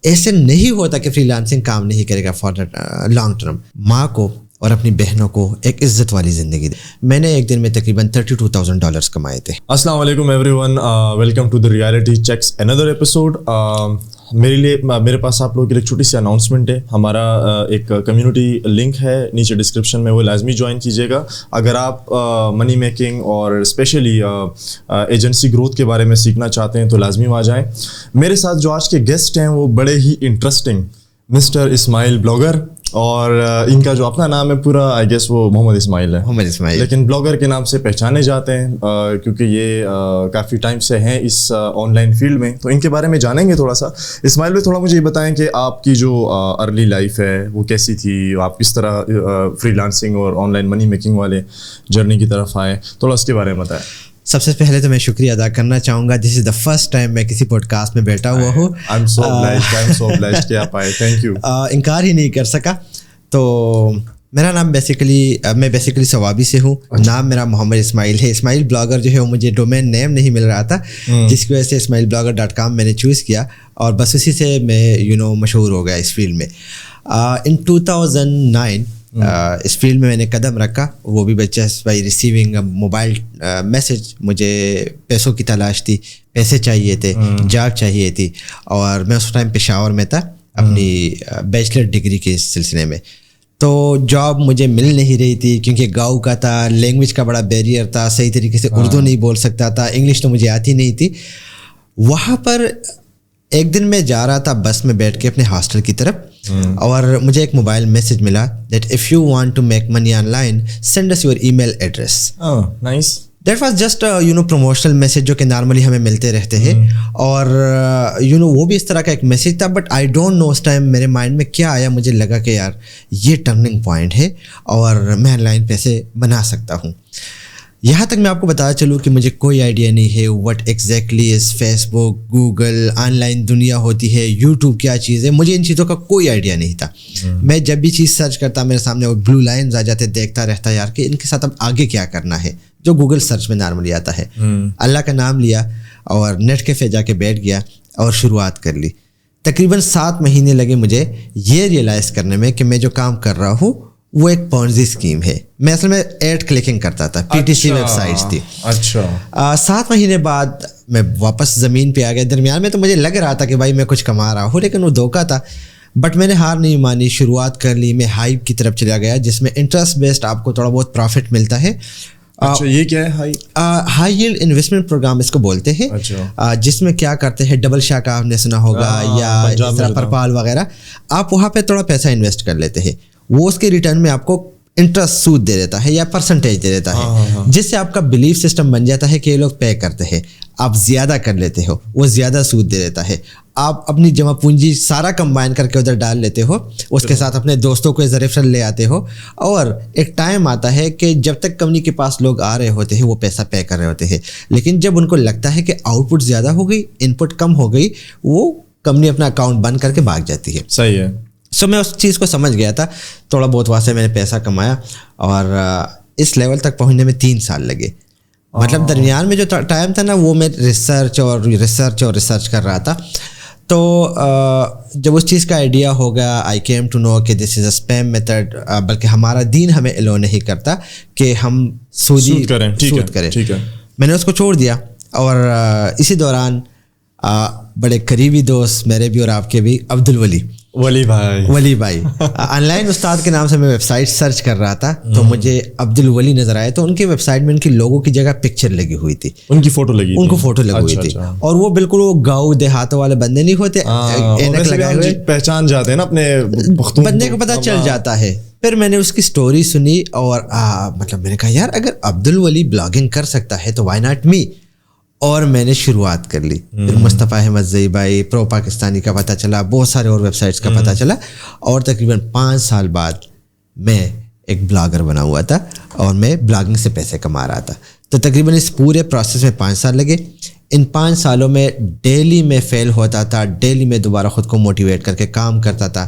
ایسے نہیں ہوتا کہ فری لانسنگ کام نہیں کرے گا فار لانگ ٹرم. ماں کو اور اپنی بہنوں کو ایک عزت والی زندگی دی. میں نے ایک دن میں تقریباً $32,000 کمائے تھے. السلام علیکم everyone, welcome to the reality checks اندر ایپیسوڈ. میرے پاس آپ لوگوں کے لیے ایک چھوٹی سی اناؤنسمنٹ ہے. ہمارا ایک کمیونٹی لنک ہے نیچے ڈسکرپشن میں, وہ لازمی جوائن کیجیے گا. اگر آپ منی میکنگ اور اسپیشلی ایجنسی گروتھ کے بارے میں سیکھنا چاہتے ہیں تو لازمی وہاں جائیں. میرے ساتھ جو آج کے گیسٹ ہیں وہ بڑے ہی انٹرسٹنگ مسٹر اسماعیل بلاگر, اور ان کا جو اپنا نام ہے پورا آئی گیس وہ محمد اسماعیل ہے, لیکن بلاگر کے نام سے پہچانے جاتے ہیں کیونکہ یہ کافی ٹائم سے ہیں اس آن لائن فیلڈ میں. تو ان کے بارے میں جانیں گے تھوڑا سا. اسماعیل بھائی, تھوڑا مجھے یہ بتائیں کہ آپ کی جو ارلی لائف ہے وہ کیسی تھی, آپ کس طرح فری لانسنگ اور آن لائن منی میکنگ والے جرنی کی طرف آئے, تھوڑا اس کے بارے میں بتائیں. سب سے پہلے تو میں شکریہ ادا کرنا چاہوں گا. دس از دا فرسٹ ٹائم میں کسی پوڈ کاسٹ میں بیٹھا ہوا ہوں. انکار ہی نہیں کر سکا. تو میرا نام میں بیسیکلی ثوابی سے ہوں. نام میرا محمد اسماعیل ہے. اسماعیل بلاگر جو ہے وہ مجھے ڈومین نیم نہیں مل رہا تھا, جس کی وجہ سے ismailblogger.com میں نے چوز کیا, اور بس اسی سے میں مشہور ہو گیا اس فیلڈ میں. ان 2009 اس فیلڈ میں نے قدم رکھا, وہ بھی just by receiving mobile message. مجھے پیسوں کی تلاش تھی, پیسے چاہیے تھے, جاب چاہیے تھی, اور میں اس ٹائم پشاور میں تھا اپنی بیچلر ڈگری کے سلسلے میں. تو جاب مجھے مل نہیں رہی تھی کیونکہ گاؤں کا تھا, لینگویج کا بڑا بیریئر تھا, صحیح طریقے سے اردو نہیں بول سکتا تھا, انگلش تو مجھے آتی نہیں تھی. وہاں پر ایک دن میں جا رہا تھا بس میں بیٹھ کے اپنے ہاسٹل کی طرف, اور مجھے ایک موبائل میسج ملا that if you want to make money online send us your email address. Nice. That was just promotional message جو کہ نارملی ہمیں ملتے رہتے ہیں, اور وہ بھی اس طرح کا ایک میسج تھا. بٹ آئی ڈونٹ نو اس ٹائم میرے مائنڈ میں کیا آیا, مجھے لگا کہ یار یہ ٹرننگ پوائنٹ ہے اور میں آن لائن پیسے بنا سکتا ہوں. یہاں تک میں آپ کو بتا چلوں کہ مجھے کوئی آئیڈیا نہیں ہے what exactly is Facebook, Google, online دنیا ہوتی ہے, یوٹیوب کیا چیز ہے, مجھے ان چیزوں کا کوئی آئیڈیا نہیں تھا. میں جب بھی چیز سرچ کرتا میرے سامنے وہ بلو لائنز آ جاتے, دیکھتا رہتا یار کہ ان کے ساتھ اب آگے کیا کرنا ہے, جو گوگل سرچ میں نارملی آتا ہے. اللہ کا نام لیا اور نیٹ کیفے جا کے بیٹھ گیا اور شروعات کر لی. تقریباً 7 مہینے لگے مجھے یہ ریئلائز کرنے میں کہ میں جو کام کر رہا ہوں وہ ایک پونزی اسکیم ہے. میں اصل میں ایڈ کلکنگ کرتا تھا, PTC ویب سائٹس تھی. اچھا. 7 مہینے بعد میں واپس زمین پہ آ گیا. درمیان میں تو مجھے لگ رہا تھا کہ بھائی میں کچھ کما رہا ہوں, لیکن وہ دھوکہ تھا. بٹ میں نے ہار نہیں مانی, شروعات کر لی. میں ہائپ کی طرف چلا گیا جس میں انٹرسٹ بیسڈ آپ کو تھوڑا بہت پروفٹ ملتا ہے. اچھا, یہ کیا ہے ہائی ییلڈ انویسٹمنٹ پروگرام اس کو بولتے ہیں, جس میں کیا کرتے ہیں ڈبل شاہ کا آپ نے سنا ہوگا, یا جس طرح پرپال وغیرہ. آپ وہاں پہ تھوڑا پیسہ انویسٹ کر لیتے ہیں, وہ اس کے ریٹرن میں آپ کو انٹرسٹ سود دے دیتا ہے یا پرسنٹیج دے دیتا ہے, جس سے آپ کا بلیف سسٹم بن جاتا ہے کہ یہ لوگ پے کرتے ہیں. آپ زیادہ کر لیتے ہو, وہ زیادہ سود دے دیتا ہے. آپ اپنی جمع پونجی سارا کمبائن کر کے ادھر ڈال لیتے ہو, اس کے ساتھ اپنے دوستوں کو ایز اے ریفرل لے آتے ہو, اور ایک ٹائم آتا ہے کہ جب تک کمپنی کے پاس لوگ آ رہے ہوتے ہیں وہ پیسہ پے کر رہے ہوتے ہیں, لیکن جب ان کو لگتا ہے کہ آؤٹ پٹ زیادہ ہو گئی, ان پٹ کم ہو گئی, وہ کمپنی اپنا اکاؤنٹ بند کر کے بھاگ جاتی ہے. صحیح ہے. سو میں اس چیز کو سمجھ گیا تھا. تھوڑا بہت وہاں سے میں نے پیسہ کمایا, اور اس لیول تک پہنچنے میں 3 سال لگے. مطلب درمیان میں جو ٹائم تھا نا, وہ میں ریسرچ کر رہا تھا. تو جب اس چیز کا آئیڈیا ہو گیا, آئی کیم ٹو نو کہ دس از اے اسپیم میتھڈ, بلکہ ہمارا دین ہمیں ایلو نہیں کرتا کہ ہم سود کریں. میں نے اس کو چھوڑ دیا, اور اسی دوران بڑے قریبی دوست میرے بھی اور آپ کے بھی, ولی بھائی آن لائن استاد کے نام سے میں ویب سائٹ سرچ کر رہا تھا, تو مجھے عبد الولی نظر آئے. تو ان کی ویب سائٹ میں ان کی لوگوں کی جگہ پکچر لگی ہوئی تھی, ان کی فوٹو لگی ہوئی تھی, اور وہ بالکل وہ گاؤں دیہاتوں والے بندے نہیں ہوتے, اینک لگائے ہوئے, پہچان جاتے ہیں نا اپنے بندے کو پتہ چل جاتا ہے. پھر میں نے اس کی سٹوری سنی, اور مطلب میں نے کہا یار اگر عبد الولی بلاگنگ کر سکتا ہے تو وائی ناٹ می, اور میں نے شروعات کر لی. پھر مصطفیٰ احمد زئی بھائی, پرو پاکستانی کا پتہ چلا, بہت سارے اور ویب سائٹس کا پتہ چلا, اور تقریباً 5 سال بعد میں ایک بلاگر بنا ہوا تھا, اور میں بلاگنگ سے پیسے کما رہا تھا. تو تقریباً اس پورے پروسیس میں 5 سال لگے. ان 5 سالوں میں ڈیلی میں فیل ہوتا تھا, ڈیلی میں دوبارہ خود کو موٹیویٹ کر کے کام کرتا تھا.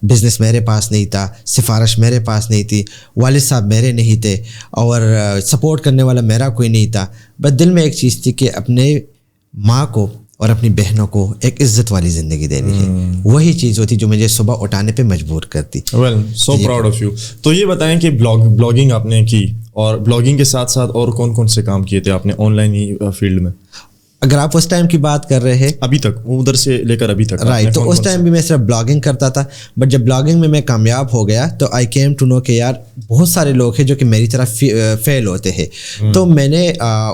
بزنس میرے پاس نہیں تھا, سفارش میرے پاس نہیں تھی, والد صاحب میرے نہیں تھے, اور سپورٹ کرنے والا میرا کوئی نہیں تھا. بس دل میں ایک چیز تھی کہ اپنے ماں کو और अपनी बहनों को एक इज्जत वाली ज़िंदगी देनी है, वही चीज़ होती जो मुझे सुबह उठाने पे मजबूर करती। Well, so proud of you. तो ये बताएं कि ब्लॉगिंग आपने की, और ब्लॉगिंग के साथ साथ और कौन कौन से काम किए थे आपने ऑनलाइन ही फील्ड में? अगर आप उस टाइम की बात कर रहे हैं, अभी तक, उधर से लेकर अभी तक, राइट, तो उस टाइम भी मैं सिर्फ ब्लॉगिंग करता था, बट जब ब्लॉगिंग में मैं कामयाब हो गया तो आई केम टू नो कि यार बहुत सारे लोग हैं जो कि मेरी तरह फेल होते हैं। तो मैंने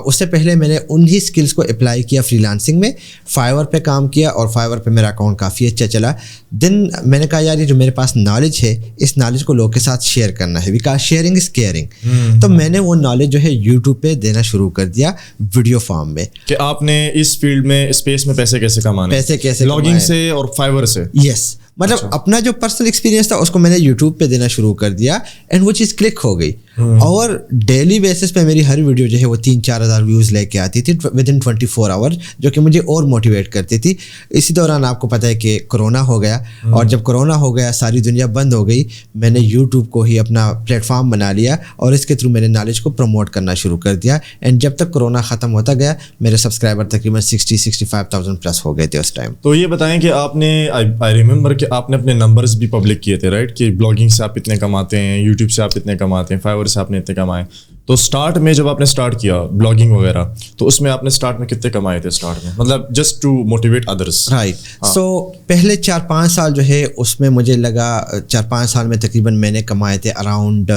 उससे पहले मैंने उन्हीं स्किल्स को अप्लाई किया फ्रीलांसिंग में, फाइवर पे काम किया, और फाइवर पे मेरा अकाउंट काफ़ी अच्छा चला। देन मैंने कहा यार ये जो मेरे पास नॉलेज है, इस नॉलेज को लोगों के साथ शेयर करना है, बिकॉज शेयरिंग इज़ केयरिंग। तो मैंने वो नॉलेज जो है यूट्यूब पे देना शुरू कर दिया वीडियो फॉर्म में। कि आपने इस फील्ड में, स्पेस में पैसे कैसे कमाने, पैसे कैसे ब्लॉगिंग से और फाइवर से? यस, मतलब अपना जो पर्सनल एक्सपीरियंस था उसको मैंने यूट्यूब पे देना शुरू कर दिया, एंड वो चीज़ क्लिक हो गई। और डेली बेसिस पे मेरी हर वीडियो जो है वो 3-4 हज़ार व्यूज़ लेके आती थी विद इन 24 आवर, जो कि मुझे और मोटिवेट करती थी। इसी दौरान आपको पता है कि कोरोना हो गया, और जब कोरोना हो गया सारी दुनिया बंद हो गई, मैंने यूट्यूब को ही अपना प्लेटफॉर्म बना लिया और इसके थ्रू मैंने नॉलेज को प्रमोट करना शुरू कर दिया। एंड जब तक कोरोना ख़त्म होता गया मेरे सब्सक्राइबर तकरीबन 60-65,000 प्लस हो गए थे उस टाइम। तो ये बताएं कि आपने, आई रिमेंबर कि आपने अपने नंबर्स भी पब्लिक किए थे, राइट, कि ब्लॉगिंग से आप इतने कमाते हैं, यूट्यूब से आप इतने कमाते हैं, फाइवर से आपने इतने कमाए। तो स्टार्ट में जब आपने स्टार्ट किया ब्लॉगिंग वगैरह, तो उसमें आपने स्टार्ट में कितने कमाए थे स्टार्ट में, मतलब just to motivate others? Right, so पहले 4-5 साल जो है उसमें मुझे लगा 4-5 साल में तकरीबन मैंने कमाए थे अराउंड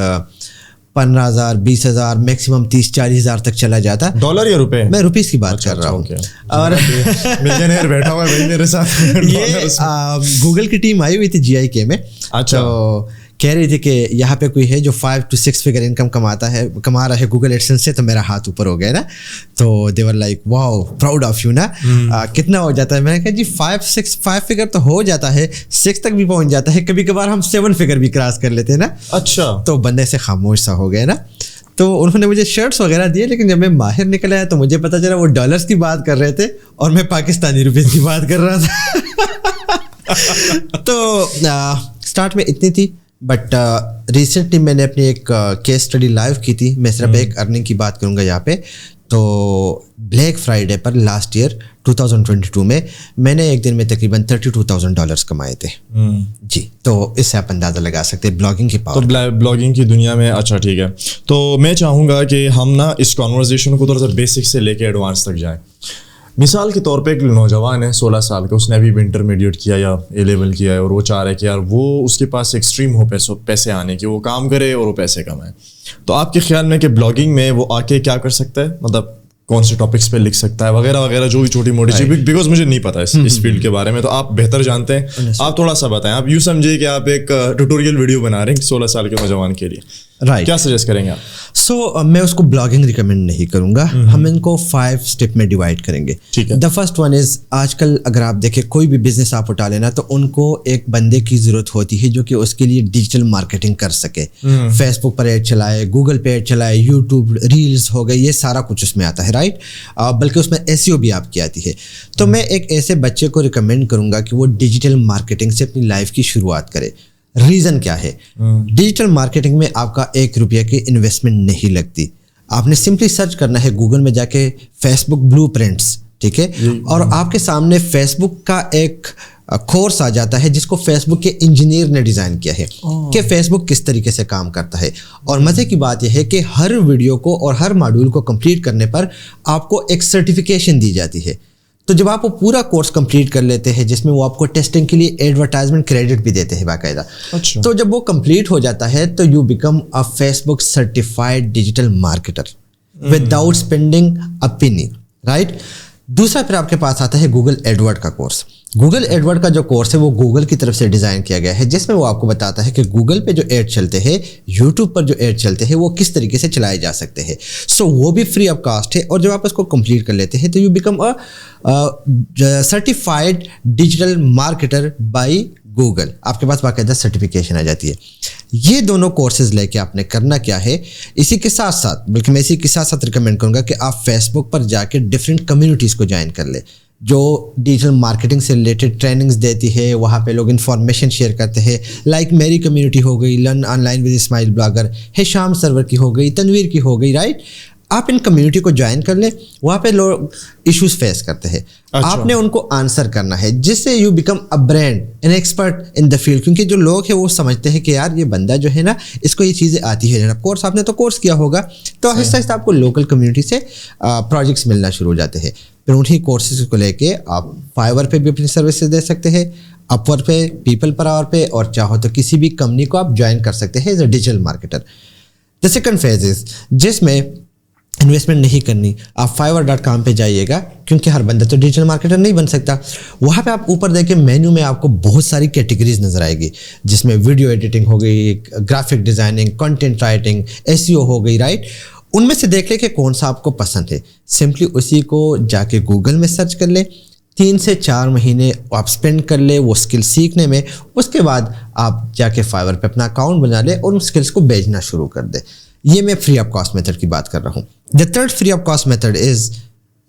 15,000, 20,000, मैक्सिमम 30-40 हज़ार तक चला जाता। डॉलर या रुपए? मैं रुपीस की बात कर रहा हूँ। और मिलियनेयर बैठा हुआ है भाई मेरे साथ। ये गूगल की टीम आई हुई थी GIK में। अच्छा। तो कह रही थी कि यहाँ पे कोई है जो 5 to 6 फिगर इनकम कमा रहा है गूगल एडसेंस से, तो मेरा हाथ ऊपर हो गया ना। तो they were like wow, proud of you ना। कितना हो जाता है? मैंने कहा जी 5 फिगर तो हो जाता है, 6 तक भी पहुंच जाता है, कभी कभार हम 7 फिगर भी क्रॉस कर लेते हैं ना। अच्छा। तो बंदे से खामोश सा हो गया ना। तो उन्होंने मुझे शर्ट्स वगैरह दिए, लेकिन जब मैं बाहर निकल आया तो मुझे पता चला वो डॉलर्स की बात कर रहे थे और मैं पाकिस्तानी रुपीस की बात कर रहा था। तो स्टार्ट में इतनी थी, बट रिसेंटली मैंने अपनी एक केस स्टडी लाइव की थी। मैं सिर्फ एक अर्निंग की बात करूँगा यहाँ पे। तो ब्लैक फ्राइडे पर लास्ट ईयर 2022 में मैंने एक दिन में तकरीबन $32,000 कमाए थे जी। तो इससे आप अंदाज़ा लगा सकते हैं ब्लॉगिंग की पावर। तो ब्लॉगिंग की दुनिया में, अच्छा ठीक है, तो मैं चाहूँगा कि हम ना इस कॉन्वर्जेशन को थोड़ा सा बेसिक से लेके एडवांस तक जाएँ। मिसाल के तौर पे एक नौजवान है 16 साल का, उसने अभी भी इंटरमीडिएट किया या A लेवल किया है, और वो चाह रहा है कि यार वो, उसके पास एक्सट्रीम हो पैसे आने की, वो काम करे और वो पैसे कमाए। तो आपके ख्याल में कि ब्लॉगिंग में वो आके क्या कर सकता है, मतलब कौन से टॉपिक्स पे लिख सकता है वगैरह वगैरह, जो भी छोटी मोटी चीज़, बिकॉज मुझे नहीं पता इस फील्ड के बारे में, तो आप बेहतर जानते हैं, आप थोड़ा सा बताएं। आप यूँ समझिए कि आप एक ट्यूटोरियल वीडियो बना रहे हैं 16 साल के नौजवान के लिए, राइट, क्या सजेस्ट करेंगे आप? सो मैं उसको ब्लॉगिंग रिकमेंड नहीं करूँगा। हम इनको 5 स्टेप में डिवाइड करेंगे। ठीक है। द फर्स्ट वन इज़, आजकल अगर आप देखें कोई भी बिजनेस आप उठा लेना तो उनको एक बंदे की ज़रूरत होती है जो कि उसके लिए डिजिटल मार्केटिंग कर सके। फेसबुक पर ऐड चलाए, गूगल पे ऐड चलाए, यूट्यूब रील्स हो गए, ये सारा कुछ उसमें आता है, राइट। बल्कि उसमें SEO भी आपकी आती है। तो मैं एक ऐसे बच्चे को रिकमेंड करूँगा कि वो डिजिटल मार्केटिंग से अपनी लाइफ की शुरुआत करे। रीज़न क्या है? डिजिटल मार्केटिंग में आपका 1 रुपये की इन्वेस्टमेंट नहीं लगती। आपने सिंपली सर्च करना है गूगल में जाके फेसबुक ब्लूप्रिंट्स, ठीक है, और आपके सामने फेसबुक का एक कोर्स आ जाता है जिसको फेसबुक के इंजीनियर ने डिज़ाइन किया है कि फेसबुक किस तरीके से काम करता है। और मज़े की बात यह है कि हर वीडियो को और हर मॉड्यूल को कंप्लीट करने पर आपको एक सर्टिफिकेशन दी जाती है। तो जब आप वो पूरा कोर्स कंप्लीट कर लेते हैं, जिसमें वो आपको टेस्टिंग के लिए एडवर्टाइजमेंट क्रेडिट भी देते हैं बाकायदा। अच्छा। तो जब वो कंप्लीट हो जाता है तो you become a Facebook certified digital marketer without spending a Penney, right. दूसरा फिर आपके पास आता है गूगल एडवर्ड का कोर्स। गूगल एडवर्ड का जो कोर्स है वो गूगल की तरफ से डिज़ाइन किया गया है, जिसमें वो आपको बताता है कि गूगल पे जो ऐड चलते हैं, यूट्यूब पर जो ऐड चलते हैं, वो किस तरीके से चलाए जा सकते हैं। सो वो भी फ्री ऑफ कास्ट है। और जब आप उसको कंप्लीट कर लेते हैं तो you become a certified digital marketer by Google. आपके पास बाकायदा सर्टिफिकेशन आ जाती है। ये दोनों कोर्सेज लेके आपने करना क्या है, इसी के साथ साथ, बल्कि मैं इसी के साथ साथ रिकमेंड करूँगा कि आप फेसबुक पर जाके डिफरेंट कम्युनिटीज़ को ज्वाइन कर ले जो डिजिटल मार्केटिंग से रिलेटेड ट्रेनिंग्स देती है। वहाँ पे लोग इन्फॉर्मेशन शेयर करते हैं, लाइक मेरी कम्युनिटी हो गई, learn online with Ismail blogger, Hisham Sarwar की हो गई, तनवीर की हो गई, राइट। आप इन कम्युनिटी को ज्वाइन कर ले, वहाँ पे लोग इश्यूज फेस करते हैं, आपने उनको आंसर करना है, जिससे you become a brand an expert in the field. क्योंकि जो लोग हैं वो समझते हैं कि यार ये बंदा जो है ना इसको ये चीज़ें आती है। ऑफ कोर्स आपने तो कोर्स किया होगा, तो आहिस्ता आहिस्ता आपको लोकल कम्युनिटी से प्रोजेक्ट्स मिलना शुरू हो जाते हैं। फिर उन्हीं कोर्सेज को लेके आप फाइवर पे भी अपनी सर्विसेज दे सकते हैं, अपवर्क पे, पीपल पर आवर पे, और चाहो तो किसी भी कंपनी को आप ज्वाइन कर सकते हैं as a digital marketer. The second phase is जिसमें इन्वेस्टमेंट नहीं करनी, आप fiverr.com पे जाइएगा, क्योंकि हर बंदा तो डिजिटल मार्केटर नहीं बन सकता। वहाँ पे आप ऊपर देखिए मेन्यू में आपको बहुत सारी कैटेगरीज नज़र आएगी, जिसमें वीडियो एडिटिंग हो गई, graphic designing, content writing, SEO हो गई, राइट। उनमें से देख ले कि कौन सा आपको पसंद है, सिंपली उसी को जाके गूगल में सर्च कर ले, 3 से 4 महीने आप स्पेंड कर ले वो स्किल सीखने में। उसके बाद आप जाके फाइवर पे अपना अकाउंट बना ले और उन स्किल्स को बेचना शुरू कर दे। ये मैं फ्री ऑफ कॉस्ट मेथड की बात कर रहा हूँ। The third free of cost method is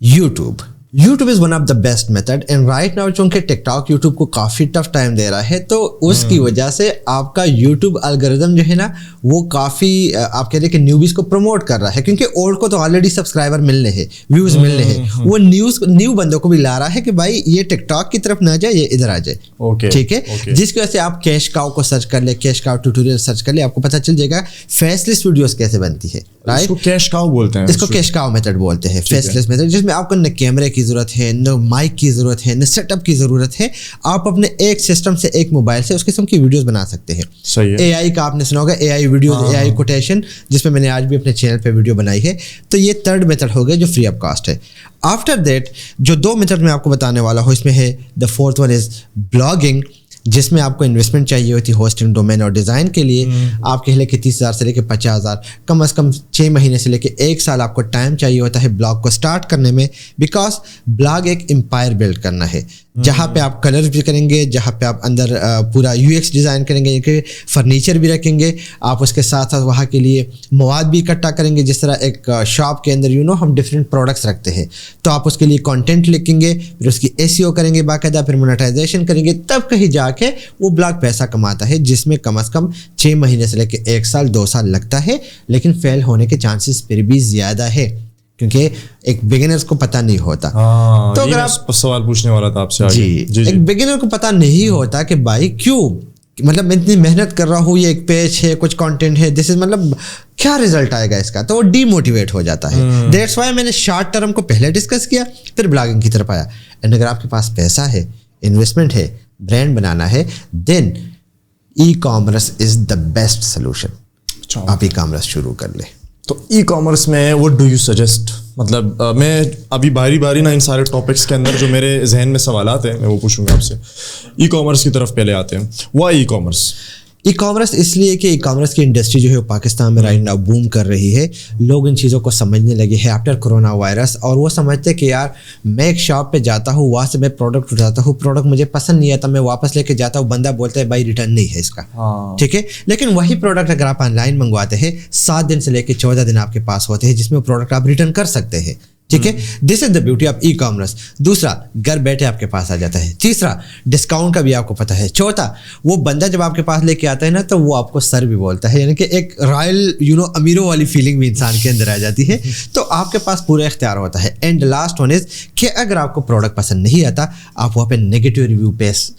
YouTube. YouTube is one of the best method, and right now चूँकि टिकटॉक यूट्यूब को काफ़ी टफ टाइम दे रहा है, तो उसकी वजह से आपका यूट्यूब एल्गोरिदम जो है ना वो काफ़ी आप कह रहे कि न्यूबीज़ को प्रमोट कर रहा है, क्योंकि ओल्ड को तो ऑलरेडी सब्सक्राइबर मिल रहे हैं, व्यूज़ मिल रहे हैं, वो न्यू बंदों को भी ला रहा है कि भाई ये टिकटॉक की तरफ ना जाए, ये इधर आ जाए, ठीक है। जिसकी वजह से आप कैश काउ को सर्च कर ले, कैश काउ ट्यूटोरियल सर्च कर ले, आपको पता चल जाएगा फेसलेस वीडियोस कैसे बनती है, राइट। इसको कैश काउ बोलते हैं, इसको कैश काउ मेथड बोलते हैं, फेसलेस मेथड, जिसमें आपको न कैमरे की ज़रूरत है, न माइक की ज़रूरत है, न सेटअप की ज़रूरत है। आप अपने एक सिस्टम से, एक मोबाइल से उस किस्म की वीडियोस बना सकते हैं। सही है। AI का आपने सुना होगा, AI वीडियोस, AI कोटेशन, जिसमें मैंने आज भी अपने चैनल पे वीडियो बनाई है। तो ये थर्ड मेथड हो गया जो फ्री ऑफ कॉस्ट है। आफ्टर दैट जो 2 मेथड मैं आपको बताने वाला हूँ, इसमें है the fourth one is blogging, जिसमें आपको इन्वेस्टमेंट चाहिए होती है होस्टिंग, डोमेन और डिज़ाइन के लिए। आप कह लें कि 30,000 से लेकर 50,000, कम से कम 6 महीने से लेकर 1 साल आपको टाइम चाहिए होता है ब्लॉग को स्टार्ट करने में, बिकॉज ब्लॉग एक एम्पायर बिल्ड करना है, जहाँ पे आप कलर्स भी करेंगे, जहाँ पे आप अंदर पूरा UX डिज़ाइन करेंगे, फर्नीचर भी रखेंगे, आप उसके साथ साथ वहाँ के लिए मवाद भी इकट्ठा करेंगे। जिस तरह एक शॉप के अंदर हम डिफरेंट प्रोडक्ट्स रखते हैं, तो आप उसके लिए कंटेंट लिखेंगे, फिर उसकी SEO करेंगे बाकायदा, फिर मोनेटाइजेशन करेंगे, तब कहीं जाके वो ब्लॉग पैसा कमाता है, जिसमें कम से कम 6 महीने से लेकर 1 साल 2 साल लगता है। लेकिन फेल होने के चांसेस फिर भी ज़्यादा है, क्योंकि एक बिगिनर्स को पता नहीं होता। तो अगर आप सवाल पूछने वाला था आपसे आगे। जी, एक बिगिनर को पता नहीं होता कि भाई क्यों, मतलब मैं इतनी मेहनत कर रहा हूँ, ये एक पेज है, कुछ कंटेंट है, दिस इज मतलब क्या रिजल्ट आएगा इसका, तो वो डीमोटिवेट हो जाता है। दैट्स वाई मैंने शॉर्ट टर्म को पहले डिस्कस किया, फिर ब्लॉगिंग की तरफ आया। एंड अगर आपके पास पैसा है, इन्वेस्टमेंट है, ब्रांड बनाना है, then e-commerce is the best solution. आप ई-कॉमर्स शुरू कर ले। तो ई-कॉमर्स में व्हाट डू यू सजेस्ट? मतलब मैं अभी बारी बारी ना इन सारे टॉपिक्स के अंदर जो मेरे जहन में सवालात हैं मैं वो पूछूंगा आपसे। ई-कॉमर्स की तरफ पहले आते हैं। Why e-commerce? ई-कॉमर्स इसलिए कि ई-कॉमर्स की इंडस्ट्री जो है वो पाकिस्तान में राइट नाउ बूम कर रही है। लोग इन चीज़ों को समझने लगे हैं आफ्टर कोरोना वायरस, और वो समझते हैं कि यार मैं एक शॉप पे जाता हूँ, वहाँ से मैं प्रोडक्ट उठाता हूँ, प्रोडक्ट मुझे पसंद नहीं आता, मैं वापस लेके जाता हूँ, बंदा बोलता है भाई रिटर्न नहीं है इसका, ठीक है। लेकिन वही प्रोडक्ट अगर आप ऑनलाइन मंगवाते हैं, 7 दिन से लेकर 14 दिन आपके पास होते हैं, जिसमें वो प्रोडक्ट आप रिटर्न कर सकते हैं, ठीक है। This is the beauty of e-commerce. दूसरा, घर बैठे आपके पास आ जाता है। तीसरा, डिस्काउंट का भी आपको पता है। चौथा, वो बंदा जब आपके पास लेके आता है ना, तो वो आपको सर भी बोलता है, यानी कि एक रॉयल अमीरों वाली फीलिंग भी इंसान के अंदर आ जाती है। तो आपके पास पूरा इख्तियार होता है। एंड लास्ट वन इज कि अगर आपको प्रोडक्ट पसंद नहीं आता, आप वहाँ पे नेगेटिव रिव्यू पेस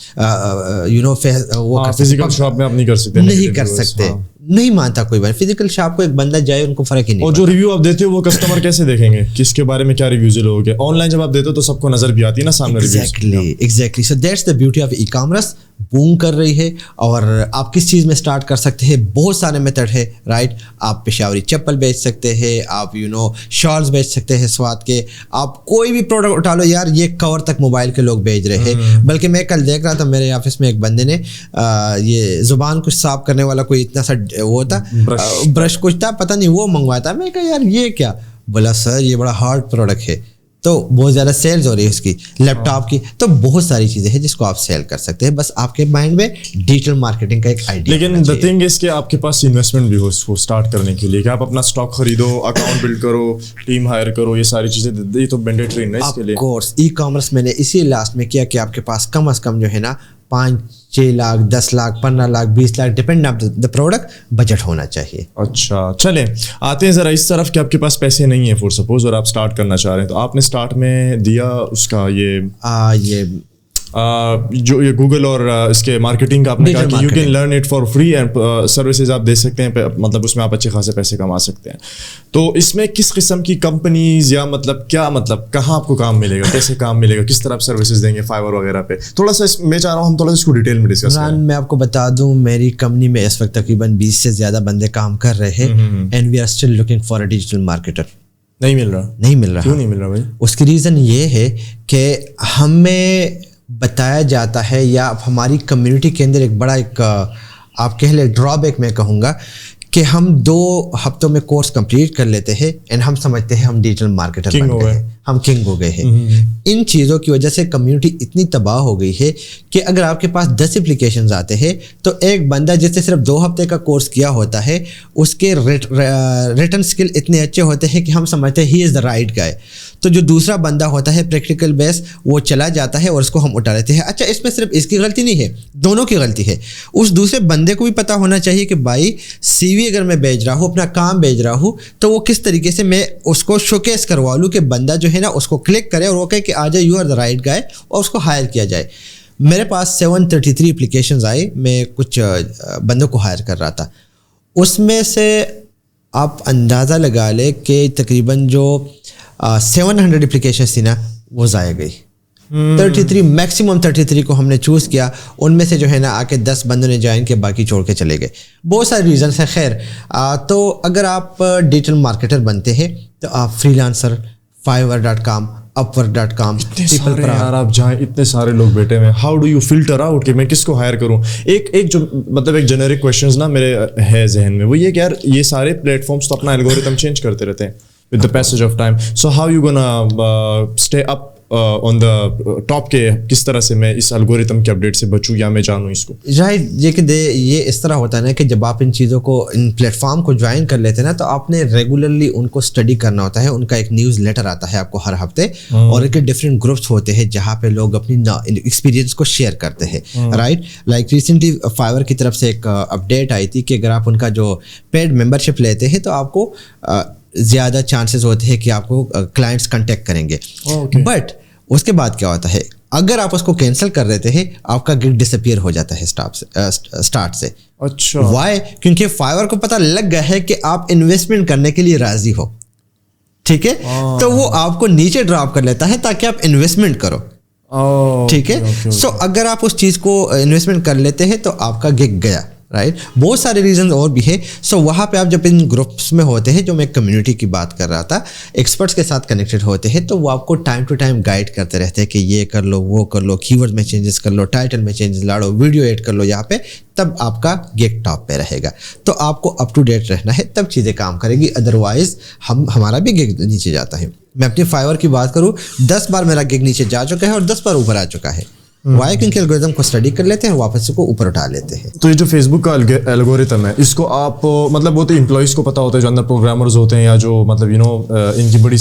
फिजिकल शॉप में आप नहीं कर सकते, नहीं कर सकते, नहीं मानता कोई बात। फिजिकल शॉप को एक बंदा जाए, उनको फर्क ही नहीं। और जो रिव्यू आप देते हो वो कस्टमर कैसे देखेंगे, किसके बारे में क्या रिव्यूज है लोगों के? ऑनलाइन जब आप देते हो तो सबको नजर भी आती है ना सामने reviews. Exactly. So that's the beauty of e-commerce. Boom कर रही है, और आप किस चीज़ में स्टार्ट कर सकते हैं, बहुत सारे मेथड है, राइट। आप पेशावरी चप्पल बेच सकते हैं, आप शॉल्स बेच सकते हैं स्वाद के, आप कोई भी प्रोडक्ट उठा लो यार, ये कवर तक मोबाइल के लोग बेच रहे हैं। बल्कि मैं कल देख रहा था मेरे ऑफिस में एक बंदे ने ये जुबान कुछ साफ करने वाला कोई इतना सा वो था, ब्रश कुछ था, पता नहीं, वो मंगवाया था। मैं कहा यार ये क्या? बोला सर ये बड़ा हार्ड प्रोडक्ट है, तो बहुत ज़्यादा सेल्स हो रही है उसकी, लैपटॉप की। तो बहुत सारी चीज़ें हैं जिसको आप सेल कर सकते हैं, बस आपके माइंड में डिजिटल मार्केटिंग का एक आइडिया। लेकिन द थिंग इज कि आपके पास इन्वेस्टमेंट भी हो इसको स्टार्ट करने के लिए, कि आप अपना स्टॉक खरीदो, अकाउंट बिल्ड करो, टीम हायर करो, ये सारी चीज़ें, ये तो मैंडेटरी है इसके लिए। ऑफ कोर्स ई-कॉमर्स मैंने इसी लास्ट में किया कि आपके पास कम से कम जो है ना 5-6 lakh 10 lakh 15 lakh 20 lakh depend on the product budget होना चाहिए. अच्छा चलें आते हैं ज़रा इस तरफ कि आपके पास पैसे नहीं है फॉर सपोज और आप स्टार्ट करना चाह रहे हैं, तो आपने स्टार्ट में दिया उसका ये जो ये गूगल और इसके मार्केटिंग का आपने कहा कि you can learn it for free and services आप दे सकते हैं, मतलब उसमें आप अच्छे खासे पैसे कमा सकते हैं. तो इसमें किस किस्म की कंपनीज या मतलब क्या मतलब कहाँ आपको काम मिलेगा, कैसे काम मिलेगा, किस तरह आप सर्विसेज देंगे फाइवर वगैरह पे, थोड़ा सा मैं चाह रहा हूँ हम थोड़ा सा इसको डिटेल में डिस्कस करें. मैं आपको बता दूं मेरी कंपनी में इस वक्त तकरीबन 20 से ज़्यादा बंदे काम कर रहे हैं and we are still looking for a digital marketer. नहीं मिल रहा क्यों नहीं मिल रहा भाई? उसकी रीज़न ये है कि हमें बताया जाता है या हमारी कम्युनिटी के अंदर एक बड़ा आप कह ले ड्रॉबैक मैं कहूँगा कि हम 2 हफ्तों में कोर्स कंप्लीट कर लेते हैं एंड हम समझते हैं हम डिजिटल मार्केटर बन गए हैं, हम किंग हो गए हैं. इन चीज़ों की वजह से कम्युनिटी इतनी तबाह हो गई है कि अगर आपके पास 10 एप्लीकेशंस आते हैं तो एक बंदा जिसने सिर्फ 2 हफ्ते का कोर्स किया होता है उसके रिटन स्किल इतने अच्छे होते हैं कि हम समझते हैं ही इज़ द राइट गाय. तो जो दूसरा बंदा होता है प्रैक्टिकल बेस वो चला जाता है और उसको हम उठा लेते हैं. अच्छा इसमें सिर्फ इसकी गलती नहीं है, दोनों की गलती है. उस दूसरे बंदे को भी पता होना चाहिए कि भाई CV अगर मैं भेज रहा हूँ, अपना काम भेज रहा हूँ, तो वो किस तरीके से मैं उसको शोकेस करवा लूँ कि बंदा जो है ना उसको क्लिक करे और वो कहे कि आ जाए you are the right guy और उसको हायर किया जाए. मेरे पास 733 एप्लीकेशंस आए, मैं कुछ बंदों को हायर कर रहा था. उसमें से आप अंदाज़ा लगा ले कि तकरीबन जो 700 एप्लीकेशंस थी ना वो ज़ाया गई. 33 मैक्सिमम 33 को हमने चूज़ किया, उनमें से जो है ना आके 10 बंदों ने ज्वाइन किया, बाकी छोड़ के चले गए. बहुत सारे रीज़न्स हैं. खैर तो अगर आप डिजिटल मार्केटर बनते हैं तो आप फ्रीलांसर, fiverr.com, upwork.com, यार आप जहाँ इतने सारे लोग बैठे हुए हैं, how do you filter out कि मैं किसको हायर करूँ? एक जो मतलब एक जेनेरिक क्वेश्चंस ना मेरे है जहन में, वो ये कि यार ये सारे प्लेटफॉर्म्स तो अपना एल्गोरिथम चेंज करते रहते हैं with the passage of time, so how you gonna stay up on the top के किस तरह से मैं इस एल्गोरिथम के अपडेट से बचूँ या मैं जानूँ इसको? राइट, ये इस तरह होता है ना कि जब आप इन चीज़ों को इन प्लेटफॉर्म को ज्वाइन कर लेते हैं ना तो आपने रेगुलरली उनको स्टडी करना होता है. उनका एक न्यूज़ लेटर आता है आपको हर हफ्ते और एक डिफरेंट ग्रुप्स होते हैं जहाँ पे लोग अपनी एक्सपीरियंस को शेयर करते हैं. राइट, लाइक रिसेंटली फाइवर की तरफ से एक अपडेट आई थी कि अगर आप उनका जो पेड मेंबरशिप लेते हैं तो आपको ज़्यादा चांसेस होते हैं कि आपको क्लाइंट्स कांटेक्ट करेंगे. बट उसके बाद क्या होता है, अगर आप उसको कैंसिल कर देते हैं आपका गिग डिसअपीयर हो जाता है स्टार्ट से. अच्छा, वाई? क्योंकि फाइवर को पता लग गया है कि आप इन्वेस्टमेंट करने के लिए राजी हो. ठीक है, तो वो आपको नीचे ड्रॉप कर लेता है ताकि आप इन्वेस्टमेंट करो. ठीक है, सो अगर आप उस चीज़ को इन्वेस्टमेंट कर लेते हैं तो आपका गिग गया. राइट, बहुत सारे रीज़न और भी है. सो वहाँ पे आप जब इन ग्रुप्स में होते हैं, जो मैं कम्युनिटी की बात कर रहा था, एक्सपर्ट्स के साथ कनेक्टेड होते हैं, तो वो आपको टाइम टू टाइम गाइड करते रहते हैं कि ये कर लो, वो कर लो, कीवर्ड में चेंजेस कर लो, टाइटल में चेंजेस लाओ, वीडियो एड कर लो यहाँ पे, तब आपका गिग टॉप पे रहेगा. तो आपको अप टू डेट रहना है, तब चीज़ें काम करेगी. अदरवाइज हमारा भी गिग नीचे जाता है. मैं अपनी फाइवर की बात करूँ, 10 बार मेरा गिग नीचे जा चुका है और 10 बार ऊपर आ चुका है. वाई? क्योंकि एल्गोरिथम को स्टडी कर लेते हैं, वापस को ऊपर उठा लेते हैं. तो ये जो फेसबुक का एल्गोरिथम है, इसको आप मतलब वो तो एम्प्लॉइज़ को पता होता है जो अंदर प्रोग्रामर्स होते हैं या जो मतलब इनकी बड़ी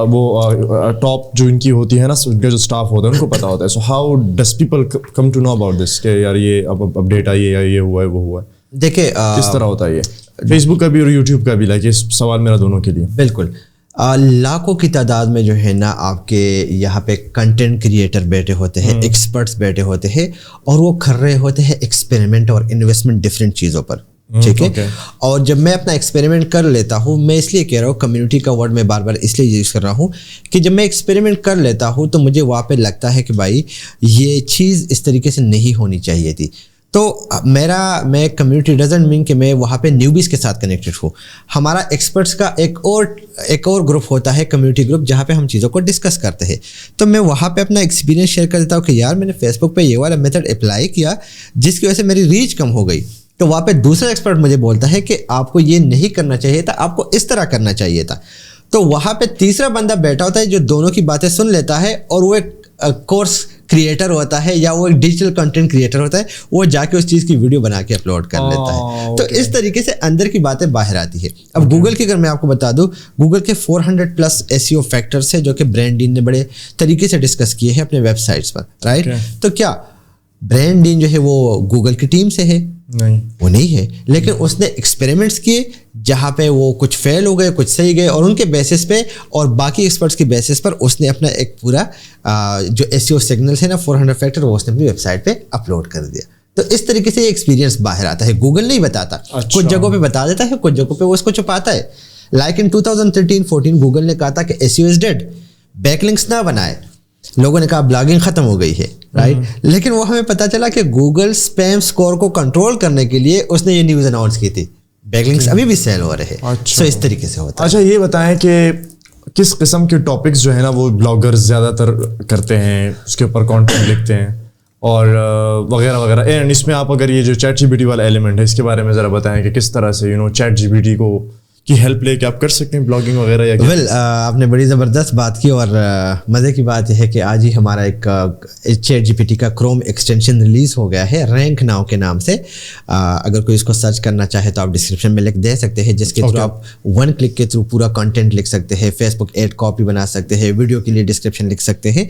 वो टॉप जो इनकी होती है ना, उनका जो स्टाफ होता है उनको पता होता है. So how does people come to know about this कि यार ये अब अपडेट आई है या ये हुआ है वो हुआ है? देखिए किस तरह होता है ये फेसबुक का भी और यूट्यूब का भी? लाइक ये सवाल मेरा दोनों के लिए. बिल्कुल, लाखों की तादाद में जो है ना आपके यहाँ पे कंटेंट क्रिएटर बैठे होते हैं, एक्सपर्ट्स बैठे होते हैं और वो कर रहे होते हैं एक्सपेरिमेंट और इन्वेस्टमेंट डिफरेंट चीज़ों पर. ठीक है, और जब मैं अपना एक्सपेरिमेंट कर लेता हूँ, मैं इसलिए कह रहा हूँ कम्युनिटी का वर्ड मैं बार बार इसलिए यूज़ कर रहा हूँ कि जब मैं एक्सपेरिमेंट कर लेता हूँ तो मुझे वहाँ पे लगता है कि भाई ये चीज़ इस तरीके से नहीं होनी चाहिए थी. तो मैं कम्युनिटी डजंट मीन कि मैं वहाँ पे न्यूबीज के साथ कनेक्टेड हूँ. हमारा एक्सपर्ट्स का एक और ग्रुप होता है, कम्युनिटी ग्रुप, जहाँ पे हम चीज़ों को डिस्कस करते हैं. तो मैं वहाँ पे अपना एक्सपीरियंस शेयर कर देता हूँ कि यार मैंने फेसबुक पे ये वाला मेथड अप्लाई किया जिसकी वजह से मेरी रीच कम हो गई. तो वहाँ पे दूसरा एक्सपर्ट मुझे बोलता है कि आपको ये नहीं करना चाहिए था, आपको इस तरह करना चाहिए था. तो वहाँ पे तीसरा बंदा बैठा होता है जो दोनों की बातें सुन लेता है और वो एक कोर्स क्रिएटर होता है या वो एक डिजिटल कंटेंट क्रिएटर होता है, वो जाके उस चीज़ की वीडियो बना के अपलोड कर लेता है. तो इस तरीके से अंदर की बातें बाहर आती है. अब गूगल की अगर मैं आपको बता दूं, गूगल के 400+ SEO फैक्टर्स है जो कि ब्रांडीन ने बड़े तरीके से डिस्कस किए हैं अपने वेबसाइट्स पर. राइट, तो क्या ब्रेन डीन जो है वो गूगल की टीम से है? नहीं, वो नहीं है, लेकिन उसने एक्सपेरिमेंट्स किए जहाँ पे वो कुछ फेल हो गए, कुछ सही गए, और उनके बेसिस पे और बाकी एक्सपर्ट्स की बेसिस पर उसने अपना एक पूरा जो SEO सिग्नल्स है ना 400 फैक्टर, वो उसने अपनी वेबसाइट पे अपलोड कर दिया। तो इस तरीके से ये एक्सपीरियंस बाहर आता है, गूगल नहीं बताता। अच्छा। कुछ जगहों पे बता देता है, कुछ जगहों पे वो उसको छुपाता है। लाइक इन 2013-14 गूगल ने कहा था कि SEO इज डेड, बैकलिंक्स ना बनाए, लोगों ने कहा ब्लॉगिंग खत्म हो गई है, राइट। लेकिन वो हमें पता चला कि गूगल स्पैम स्कोर को कंट्रोल करने के लिए उसने ये न्यूज़ अनाउंस की थी, बैकलिंक्स अभी भी सेल हो रहे हैं। अच्छा। सो इस तरीके से होता है। अच्छा, ये बताएं कि किस किस्म के टॉपिक्स जो है ना वो ब्लॉगर्स ज़्यादातर करते हैं, उसके ऊपर कंटेंट लिखते हैं और वगैरह वगैरह। एंड इसमें आप अगर ये जो ChatGPT वाला एलिमेंट है इसके बारे में ज़रा बताएं कि किस तरह से ChatGPT की हेल्प लेके आप कर सकते हैं ब्लॉगिंग वगैरह या वेल आपने बड़ी ज़बरदस्त बात की, और मज़े की बात यह है कि आज ही हमारा एक ChatGPT का क्रोम एक्सटेंशन रिलीज़ हो गया है, रैंक नाउ के नाम से। अगर कोई इसको सर्च करना चाहे तो आप डिस्क्रिप्शन में लिंक दे सकते हैं, जिसके थ्रू आप 1 क्लिक के थ्रू पूरा कंटेंट लिख सकते हैं, फेसबुक एड कॉपी बना सकते हैं, वीडियो के लिए डिस्क्रिप्शन लिख सकते हैं।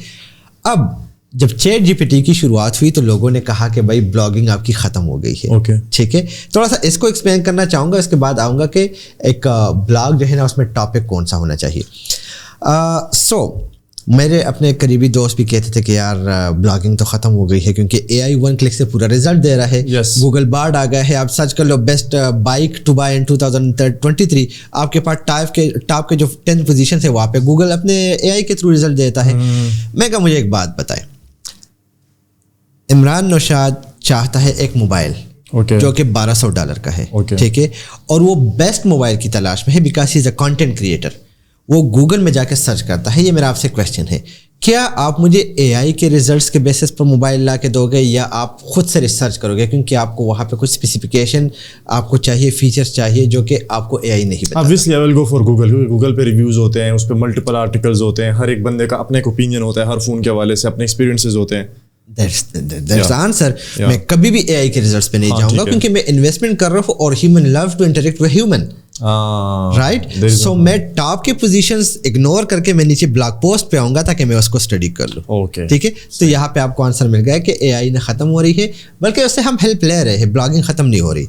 अब जब ChatGPT की शुरुआत हुई तो लोगों ने कहा कि भाई ब्लॉगिंग आपकी ख़त्म हो गई है। ओके, ठीक है, थोड़ा सा इसको एक्सप्लेन करना चाहूँगा, इसके बाद आऊँगा कि एक ब्लॉग जो है ना उसमें टॉपिक कौन सा होना चाहिए। सो मेरे अपने करीबी दोस्त भी कहते थे कि यार ब्लॉगिंग तो ख़त्म हो गई है, क्योंकि AI 1 क्लिक से पूरा रिजल्ट दे रहा है। Yes. गूगल बार्ड आ गया है, आप सर्च कर लो बेस्ट बाइक टू बाय इन 2023, आपके पास टॉप के जो 10 पोजीशन है वहाँ पे गूगल अपने AI के थ्रू रिजल्ट देता है। मैं कहा मुझे एक बात बताए, इमरान नौशाद चाहता है एक मोबाइल जो कि $1200 का है, ठीक है, और वो बेस्ट मोबाइल की तलाश में है because he is a content creator. वो गूगल में जाकर सर्च करता है। ये मेरा आपसे क्वेश्चन है, क्या आप मुझे AI के रिजल्ट्स के बेसिस पर मोबाइल ला के दोगे या आप खुद से रिसर्च करोगे? क्योंकि आपको वहाँ पे कुछ स्पेसिफिकेशन आपको चाहिए, फीचर्स चाहिए जो कि आपको AI नहीं बताता। Obviously I will go for Google, क्योंकि गूगल पे रिव्यूज़ होते हैं, उस पर मल्टीपल आर्टिकल्स होते हैं, हर एक बंदे का अपना एक ओपिनियन होता है, हर फ़ोन के हवाले से अपने एक्सपीरियंसेस होते हैं। That's the answer. मैं कभी भी AI के रिजल्ट्स पे नहीं जाऊँगा, क्योंकि मैं इन्वेस्टमेंट कर रहा हूँ और human love to interact with human, right. So मैं टॉप के पोजीशंस इग्नोर करके मैं नीचे ब्लॉग पोस्ट पे आऊँगा ताकि मैं उसको स्टडी कर लूँ। ओके, ठीक है, तो यहाँ पे आपको आंसर मिल गया कि AI ने ख़त्म हो रही है, बल्कि उससे हम हेल्प ले रहे हैं, ब्लॉगिंग ख़त्म नहीं हो रही।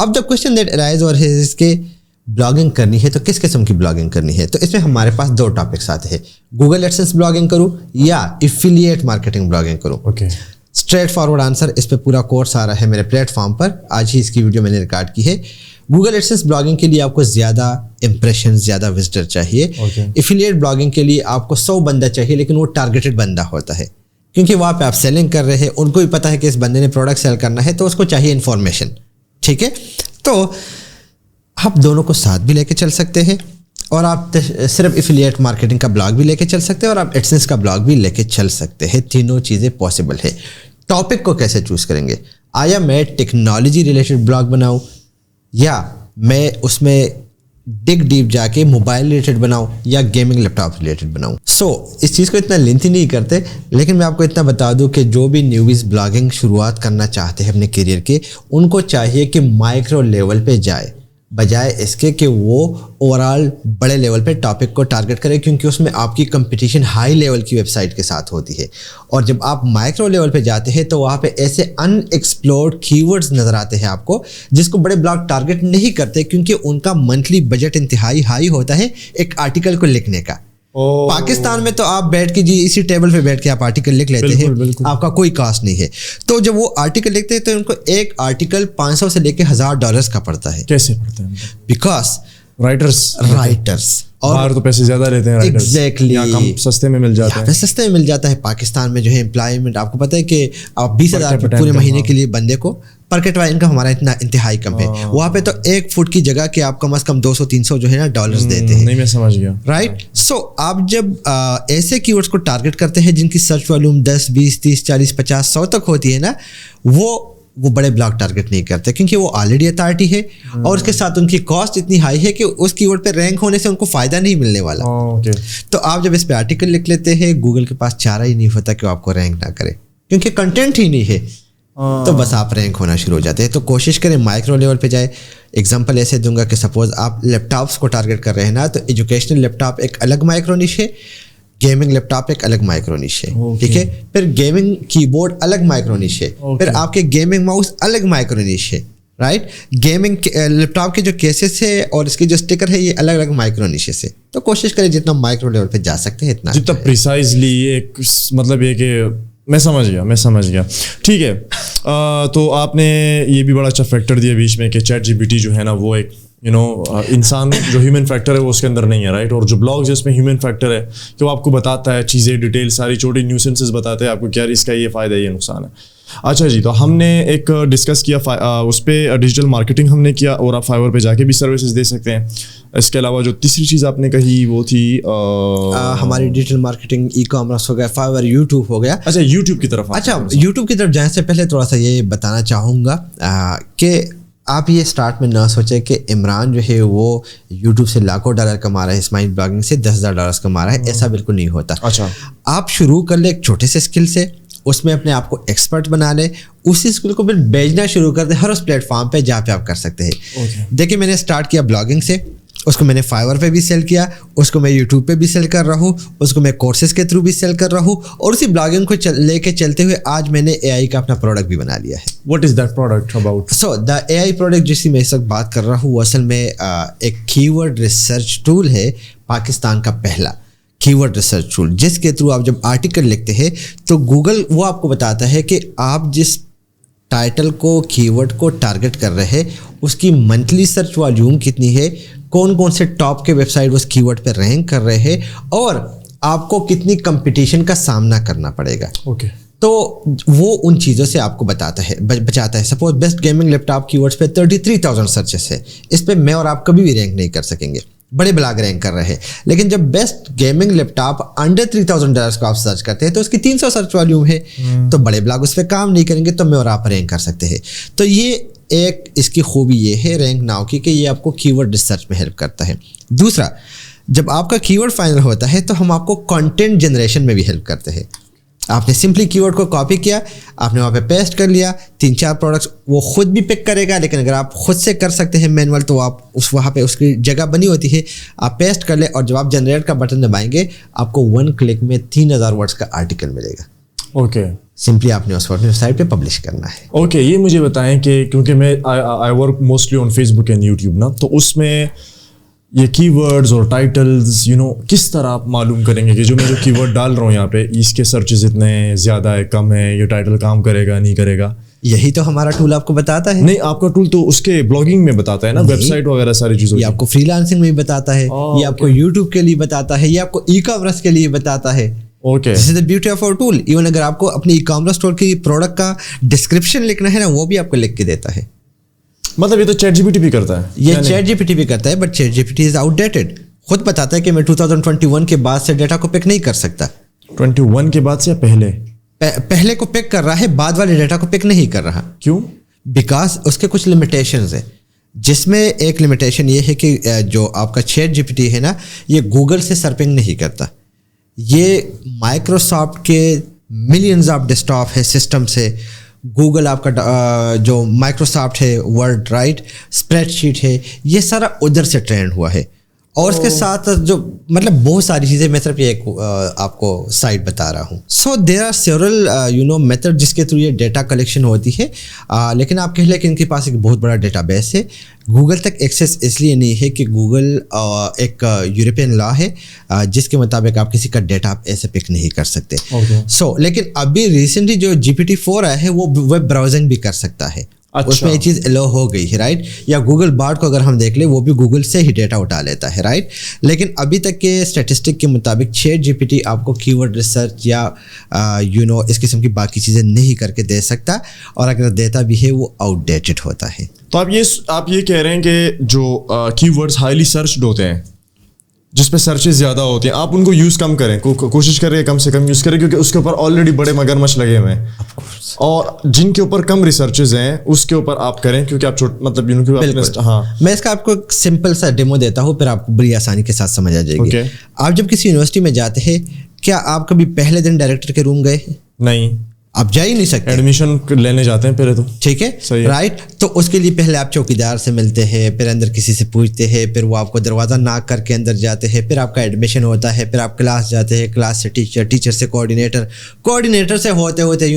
अब द क्वेश्चन दैट अराइज और है इसके ब्लॉगिंग करनी है तो किस किस्म की ब्लॉगिंग करनी है? तो इसमें हमारे पास 2 टॉपिक्स आते हैं, गूगल एडसेंस ब्लॉगिंग करूँ या एफिलिएट मार्केटिंग ब्लॉगिंग करूँ। ओके, स्ट्रेट फॉरवर्ड आंसर, इस पे पूरा कोर्स आ रहा है मेरे प्लेटफॉर्म पर, आज ही इसकी वीडियो मैंने रिकॉर्ड की है। गूगल एडसेंस ब्लॉगिंग के लिए आपको ज़्यादा इंप्रेशन, ज़्यादा विजिटर चाहिए। एफिलिएट ब्लॉगिंग के लिए आपको 100 बंदा चाहिए, लेकिन वो टारगेटेड बंदा होता है, क्योंकि वहाँ पे आप सेलिंग कर रहे हैं, उनको भी पता है कि इस बंदे ने प्रोडक्ट सेल करना है, तो उसको चाहिए इन्फॉर्मेशन। ठीक है, तो आप दोनों को साथ भी लेके चल सकते हैं, और आप सिर्फ एफिलिएट मार्केटिंग का ब्लॉग भी लेके चल सकते हैं, और आप एडसेंस का ब्लॉग भी लेके चल सकते हैं। तीनों चीज़ें पॉसिबल है। टॉपिक को कैसे चूज़ करेंगे? आया मैं टेक्नोलॉजी रिलेटेड ब्लॉग बनाऊं या मैं उसमें डिग डीप जाके मोबाइल रिलेटेड बनाऊं या गेमिंग लैपटॉप रिलेटेड बनाऊं? इस चीज़ को इतना लेंथी नहीं करते, लेकिन मैं आपको इतना बता दूं कि जो भी न्यूज़ ब्लॉगिंग शुरुआत करना चाहते हैं अपने करियर के, उनको चाहिए कि माइक्रो लेवल पे जाए, बजाय इसके कि वो ओवरऑल बड़े लेवल पे टॉपिक को टारगेट करें, क्योंकि उसमें आपकी कंपटीशन हाई लेवल की वेबसाइट के साथ होती है। और जब आप माइक्रो लेवल पे जाते हैं तो वहाँ पे ऐसे अनएक्सप्लोर्ड कीवर्ड्स नज़र आते हैं आपको, जिसको बड़े ब्लॉग टारगेट नहीं करते, क्योंकि उनका मंथली बजट इंतहाई हाई होता है एक आर्टिकल को लिखने का। पाकिस्तान में तो आप बैठ के जी इसी टेबल पे बैठ के आप आर्टिकल लिख लेते हैं, आपका कोई कॉस्ट नहीं है। तो जब वो आर्टिकल लिखते हैं तो उनको एक आर्टिकल 500 से लेके $1000 का पड़ता है। कैसे पड़ता है? बिकॉज राइटर्स और बाहर तो पैसे ज़्यादा लेते हैं। एग्जैक्टली, यहाँ कम सस्ते में मिल जाता है। सस्ते में मिल जाता है। पाकिस्तान में जो है एम्प्लॉयमेंट, आपको पता है कि आप 20,000 पूरे महीने के लिए बंदे को, पर कैपिटा इनकम हमारा इतना इंतहाई कम है। वहाँ पे तो 1 फुट की जगह के आप कम से कम 200-300 जो है ना डॉलर्स देते हैं। नहीं, मैं समझ गया, राइट। सो आप जब ऐसे कीवर्ड्स को टारगेट करते हैं जिनकी सर्च वॉल्यूम 10, 20, 30, 40, 50, 100 तक होती है ना, वो बड़े ब्लॉग टारगेट नहीं करते, क्योंकि वो ऑलरेडी अथॉरिटी है और उसके साथ उनकी कॉस्ट इतनी हाई है कि उस कीवर्ड पे रैंक होने से उनको फ़ायदा नहीं मिलने वाला। तो आप जब इस पे आर्टिकल लिख लेते हैं, गूगल के पास चारा ही नहीं होता कि वो आपको रैंक ना करे, क्योंकि कंटेंट ही नहीं है। तो बस आप रैंक होना शुरू हो जाते हैं। तो कोशिश करें माइक्रो लेवल पे जाए। एग्जांपल ऐसे दूंगा कि सपोज आप लैपटॉप्स को टारगेट कर रहे हैं ना, तो एजुकेशनल लैपटॉप एक अलग माइक्रो निश है, गेमिंग लैपटॉप एक अलग माइक्रो निश है, ठीक है। फिर गेमिंग कीबोर्ड अलग माइक्रो निश है, फिर आपके गेमिंग माउस अलग माइक्रो निश है, राइट। गेमिंग लैपटॉप के जो केसेस है और इसके जो स्टिकर है ये अलग अलग माइक्रो निशेस है। तो कोशिश करें जितना माइक्रो लेवल पे जा सकते हैं इतना, जितना प्रिसाइजली एक मतलब ये कि मैं समझ गया ठीक है। तो आपने ये भी बड़ा अच्छा फैक्टर दिया बीच में कि चैट जीपीटी जो है ना वो एक इंसान जो ह्यूमन फैक्टर है वो उसके अंदर नहीं है, राइट। और जो ब्लॉग्स है उसमें ह्यूमन फैक्टर है कि वो आपको बताता है चीज़ें डिटेल सारी छोटी न्यूसेंसेस बताते हैं आपको क्या इसका ये फ़ायदा है ये नुकसान है। अच्छा जी, तो हमने एक डिस्कस किया उस पर डिजिटल मार्केटिंग हमने किया और आप फाइवर पे जाके भी सर्विसेज दे सकते हैं। इसके अलावा जो तीसरी चीज़ आपने कही वो थी हमारी डिजिटल मार्केटिंग, ई कॉमर्स हो गया, फाइवर, यूट्यूब हो गया। अच्छा, यूट्यूब की तरफ। अच्छा, यूट्यूब की तरफ जाने से पहले थोड़ा सा ये बताना चाहूँगा कि आप ये स्टार्ट में ना सोचें कि इमरान जो है वो यूट्यूब से लाखों डॉलर कमा रहा है, स्माइल ब्लॉगिंग से 10,000 डॉलर कमा रहा है, ऐसा बिल्कुल नहीं होता। अच्छा, आप शुरू कर ले एक छोटे से स्किल से, उसमें अपने आप को एक्सपर्ट बना ले, उसी स्किल को फिर बेचना शुरू कर दे हर उस प्लेटफॉर्म पे जहाँ पे आप कर सकते हैं। देखिए, मैंने स्टार्ट किया ब्लॉगिंग से, उसको मैंने फाइवर पे भी सेल किया, उसको मैं यूट्यूब पे भी सेल कर रहा हूँ, उसको मैं कोर्सेज के थ्रू भी सेल कर रहा हूँ, और उसी ब्लॉगिंग को लेके चलते हुए आज मैंने एआई का अपना प्रोडक्ट भी बना लिया है। What is that product about? So the AI product जिसकी मैं इस वक्त बात कर रहा हूँ वो असल में एक कीवर्ड रिसर्च टूल है, पाकिस्तान का पहला कीवर्ड रिसर्च टूल, जिसके थ्रू आप जब आर्टिकल लिखते हैं तो गूगल वो आपको बताता है कि आप जिस टाइटल को, कीवर्ड को टारगेट कर रहे हैं उसकी मंथली सर्च वॉल्यूम कितनी है, कौन कौन से टॉप के वेबसाइट उस कीवर्ड पर रैंक कर रहे हैं, और आपको कितनी कंपटीशन का सामना करना पड़ेगा। ओके तो वो उन चीज़ों से आपको बताता है, बचाता है। Suppose best gaming laptop keywords पे 33,000 सर्चेस है, इस पे मैं और आप कभी भी रैंक नहीं कर सकेंगे, बड़े ब्लॉग रैंक कर रहे हैं। लेकिन जब बेस्ट गेमिंग लैपटॉप अंडर $3,000 को आप सर्च करते हैं तो उसकी 300 सर्च वॉल्यूम है, तो बड़े ब्लॉग उस पर काम नहीं करेंगे, तो मैं और आप रैंक कर सकते हैं। तो ये एक इसकी खूबी ये है रैंक नाउ की कि ये आपको कीवर्ड रिसर्च में हेल्प करता है। दूसरा, जब आपका कीवर्ड फाइनल होता है तो हम आपको कंटेंट जनरेशन में भी हेल्प करते हैं। आपने सिंपली कीवर्ड को कॉपी किया, आपने वहाँ पे पेस्ट कर लिया, 3-4 प्रोडक्ट्स वो खुद भी पिक करेगा, लेकिन अगर आप खुद से कर सकते हैं मैनुअल तो आप उस वहाँ पे उसकी जगह बनी होती है, आप पेस्ट कर ले और जब आप जनरेट का बटन दबाएंगे आपको 1 क्लिक में 3,000 वर्ड्स का आर्टिकल मिलेगा। ओके, सिंपली आपने उस वेबसाइट पे पब्लिश करना है। ओके, ये मुझे बताएं कि क्योंकि मैं I work mostly on Facebook and YouTube ना, तो उसमें ये कीवर्ड्स और टाइटल्स किस तरह आप मालूम करेंगे कि जो मैं कीवर्ड डाल रहा हूँ यहाँ पे इसके सर्चेस इतने ज़्यादा है, कम है, ये टाइटल काम करेगा नहीं करेगा? यही तो हमारा टूल आपको बताता है। नहीं, आपका टूल तो उसके ब्लॉगिंग में बताता है ना, वेबसाइट वगैरह सारी चीज़ों। ये आपको फ्रीलांसिंग में भी बताता है, ये आपको यूट्यूब के लिए बताता है, ये आपको ई कॉमर्स के लिए बताता है। Okay, this is the beauty of our tool. Even अगर आपको अपनी ई कॉमर्स स्टोर की प्रोडक्ट का डिस्क्रिप्शन लिखना है ना, वो भी आपको लिख के देता है। मतलब ये तो चैट जीपीटी भी करता है? ये चैट जीपीटी भी करता है, but chat GPT is outdated. खुद बताता है कि मैं 2021 के बाद से डेटा को पिक नहीं कर सकता। 21 के बाद से या पहले? पहले को पिक कर रहा है, बाद वाले डेटा को पिक नहीं कर रहा। क्यों? बिकॉज उसके कुछ लिमिटेशंस है, जिसमें एक लिमिटेशन ये है कि जो आपका चैट जीपीटी है ना, ये गूगल से सर्पिंग नहीं करता। ये माइक्रोसॉफ्ट के मिलियंस ऑफ डेस्कटॉप है सिस्टम से, गूगल आपका जो माइक्रोसॉफ्ट है वर्ड, राइट, स्प्रेडशीट है, ये सारा उधर से ट्रेंड हुआ है। और उसके साथ जो मतलब बहुत सारी चीज़ें, मैं सिर्फ ये एक आपको साइट बता रहा हूँ। So there are several method जिसके थ्रू ये डेटा कलेक्शन होती है, लेकिन आप कह लें कि इनके पास एक बहुत बड़ा डेटाबेस है। गूगल तक एक्सेस इसलिए नहीं है कि गूगल एक यूरोपियन लॉ है जिसके मुताबिक आप किसी का डेटा आप ऐसे पिक नहीं कर सकते। सो लेकिन अभी रिसेंटली जो GPT-4 आया है वो वेब ब्राउजिंग भी कर सकता है। अच्छा। उसमें ये चीज़ अलो हो गई है, राइट। या गूगल बार्ड को अगर हम देख ले, वो भी गूगल से ही डेटा उठा लेता है, राइट। लेकिन अभी तक के स्टैटिस्टिक के मुताबिक चैट जीपीटी आपको कीवर्ड रिसर्च या इस किस्म की बाकी चीज़ें नहीं करके दे सकता, और अगर देता भी है वो आउटडेटेड होता है। तो आप ये कह रहे हैं कि जो कीवर्ड्स हाईली सर्च्ड होते हैं, जिस पे सर्चेस ज़्यादा होती हैं, आप उनको यूज़ कम करें, कोशिश करें कम से कम यूज़ करें, क्योंकि उसके ऊपर ऑलरेडी बड़े मगरमच्छ लगे हुए हैं। और जिनके ऊपर कम रिसर्चेज हैं उसके ऊपर आप करें, क्योंकि आप मतलब हाँ। मैं इसका आपको एक सिंपल सा डेमो देता हूँ, फिर आपको बड़ी आसानी के साथ समझ आ जाएगी। आप जब किसी यूनिवर्सिटी में जाते हैं, क्या आप कभी पहले दिन डायरेक्टर के रूम गए? नहीं। आप जा ही नहीं सकते, एडमिशन लेने जाते हैं पहले तो, ठीक है, राइट। तो उसके लिए पहले आप चौकीदार से मिलते हैं, फिर अंदर किसी से पूछते हैं, फिर वो आपको दरवाज़ा नाक करके अंदर जाते हैं, फिर आपका एडमिशन होता है, फिर आप क्लास जाते हैं, क्लास से टीचर, टीचर से कोऑर्डिनेटर, कोऑर्डिनेटर से होते होते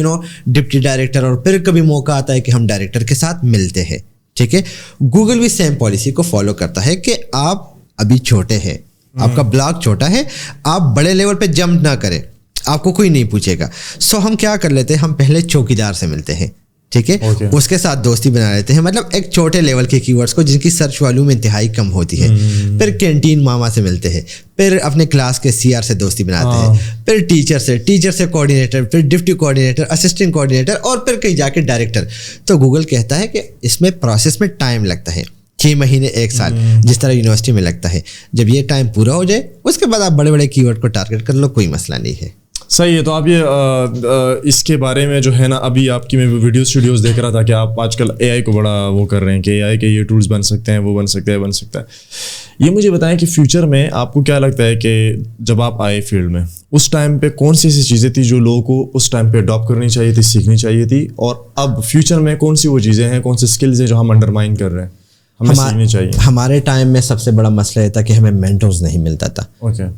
डिप्टी डायरेक्टर, और फिर कभी मौका आता है कि हम डायरेक्टर के साथ मिलते हैं, ठीक है। गूगल भी सेम पॉलिसी को फॉलो करता है कि आप अभी छोटे हैं, आपका ब्लॉक छोटा है, आप बड़े लेवल पे जंप ना करें, आपको कोई नहीं पूछेगा। सो हम क्या कर लेते हैं, हम पहले चौकीदार से मिलते हैं, ठीक है, उसके साथ दोस्ती बना लेते हैं, मतलब एक छोटे लेवल के कीवर्ड्स को जिनकी सर्च वॉल्यूम इंतहाई कम होती है। फिर कैंटीन मामा से मिलते हैं, फिर अपने क्लास के सीआर से दोस्ती बनाते हैं, फिर टीचर से कोऑर्डिनेटर, फिर डिप्टी कोऑर्डिनेटर, असिस्टेंट कोऑर्डिनेटर, और फिर कहीं जाके डायरेक्टर। तो गूगल कहता है कि इसमें प्रोसेस में टाइम लगता है, 6 महीने 1 साल, जिस तरह यूनिवर्सिटी में लगता है। जब ये टाइम पूरा हो जाए उसके बाद आप बड़े बड़े कीवर्ड को टारगेट कर लो, कोई मसला नहीं है। सही है। तो आप ये इसके बारे में जो है ना, अभी आपकी मैं वीडियोस देख रहा था कि आप आजकल एआई को बड़ा वो कर रहे हैं कि एआई के ये टूल्स बन सकते हैं, वो बन सकता है। ये मुझे बताएं कि फ्यूचर में आपको क्या लगता है कि जब आप आए फील्ड में, उस टाइम पे कौन सी ऐसी चीज़ें थी जो लोगों को उस टाइम पे अडॉप्ट करनी चाहिए थी, सीखनी चाहिए थी, और अब फ्यूचर में कौन सी वो चीज़ें हैं, कौन सी स्किल्स हैं जो हम अंडरमाइन कर रहे हैं, हमें सीखनी चाहिए? हमारे टाइम में सबसे बड़ा मसला ये था कि हमें मेंटर्स नहीं मिलता था।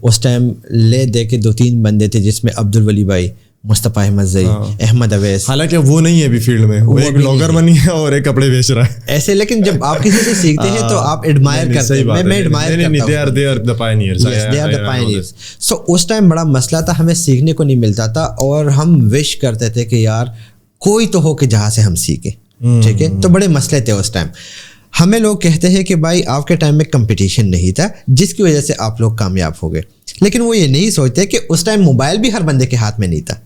उस टाइम ले दे के 2-3 बंदे थे, जिसमें अब्दुल वली भाई, मुस्तफ़ा अहमद ज़ई, अहमद अवैस। हालांकि वो नहीं है अभी फील्ड में, वो एक ब्लॉगर बनी है और एक कपड़े बेच रहा है ऐसे। लेकिन जब आप किसी से सीखते हैं तो आप एडमायर करते हैं, मैं एडमायर करता हूं। they are the pioneers. So उस टाइम बड़ा मसला था, हमें सीखने को नहीं मिलता था, और हम विश करते थे कि यार कोई तो हो कि जहाँ से हम सीखें, ठीक है। तो बड़े मसले थे उस टाइम। हमें लोग कहते हैं कि भाई आपके टाइम में कंपटीशन नहीं था, जिसकी वजह से आप लोग कामयाब हो गए, लेकिन वो ये नहीं सोचते कि उस टाइम मोबाइल भी हर बंदे के हाथ में नहीं था,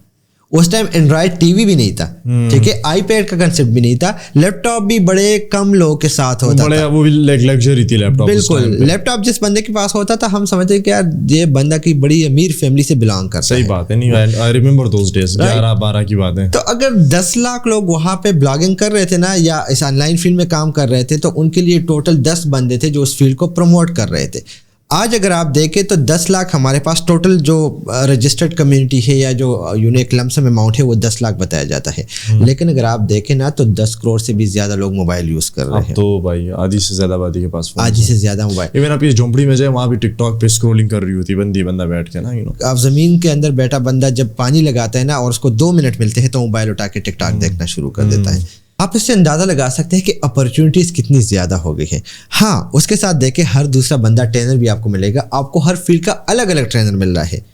उस टाइम एंड्रॉयड टीवी भी नहीं था, ठीक है, आईपैड का कंसेप्ट भी नहीं था, लैपटॉप भी बड़े कम लोगों के साथ होता था, वो भी लग्जरी थी लैपटॉप। बिल्कुल, लैपटॉप जिस बंदे के पास होता था हम समझते कि यार ये बंदा की बड़ी अमीर फैमिली से बिलोंग करता है। सही बात है, नहीं, आई रिमेंबर दोस डेज, 11-12 की बात है। तो अगर 10 लाख लोग वहाँ पे ब्लॉगिंग कर रहे थे ना, या इस ऑनलाइन फील्ड में काम कर रहे थे, तो उनके लिए टोटल 10 बंदे थे जो उस फील्ड को प्रमोट कर रहे थे। आज अगर आप देखें तो 10 लाख हमारे पास टोटल जो रजिस्टर्ड कम्युनिटी है, या जो यूनिक लमसम अमाउंट है, वो 10 लाख बताया जाता है। लेकिन अगर आप देखें ना तो 10 करोड़ से भी ज़्यादा लोग मोबाइल यूज़ कर रहे हैं। तो भाई आधी से ज़्यादा आबादी के पास, आधी से ज़्यादा मोबाइल। इवन आप ये झोंपड़ी में जाए, वहाँ भी टिकटॉक पे स्क्रॉलिंग कर रही होती बंदा बैठ के ना, आप ज़मीन के अंदर बैठा बंदा जब पानी लगाता है ना, और उसको 2 मिनट मिलते हैं, तो मोबाइल उठा के टिकटॉक देखना शुरू कर देता है। आप इससे अंदाज़ा लगा सकते हैं कि अपॉर्चुनिटीज़ कितनी ज़्यादा हो गई है। हाँ, उसके साथ देखें हर दूसरा बंदा ट्रेनर भी आपको मिलेगा, आपको हर फील्ड का अलग अलग ट्रेनर मिल रहा है।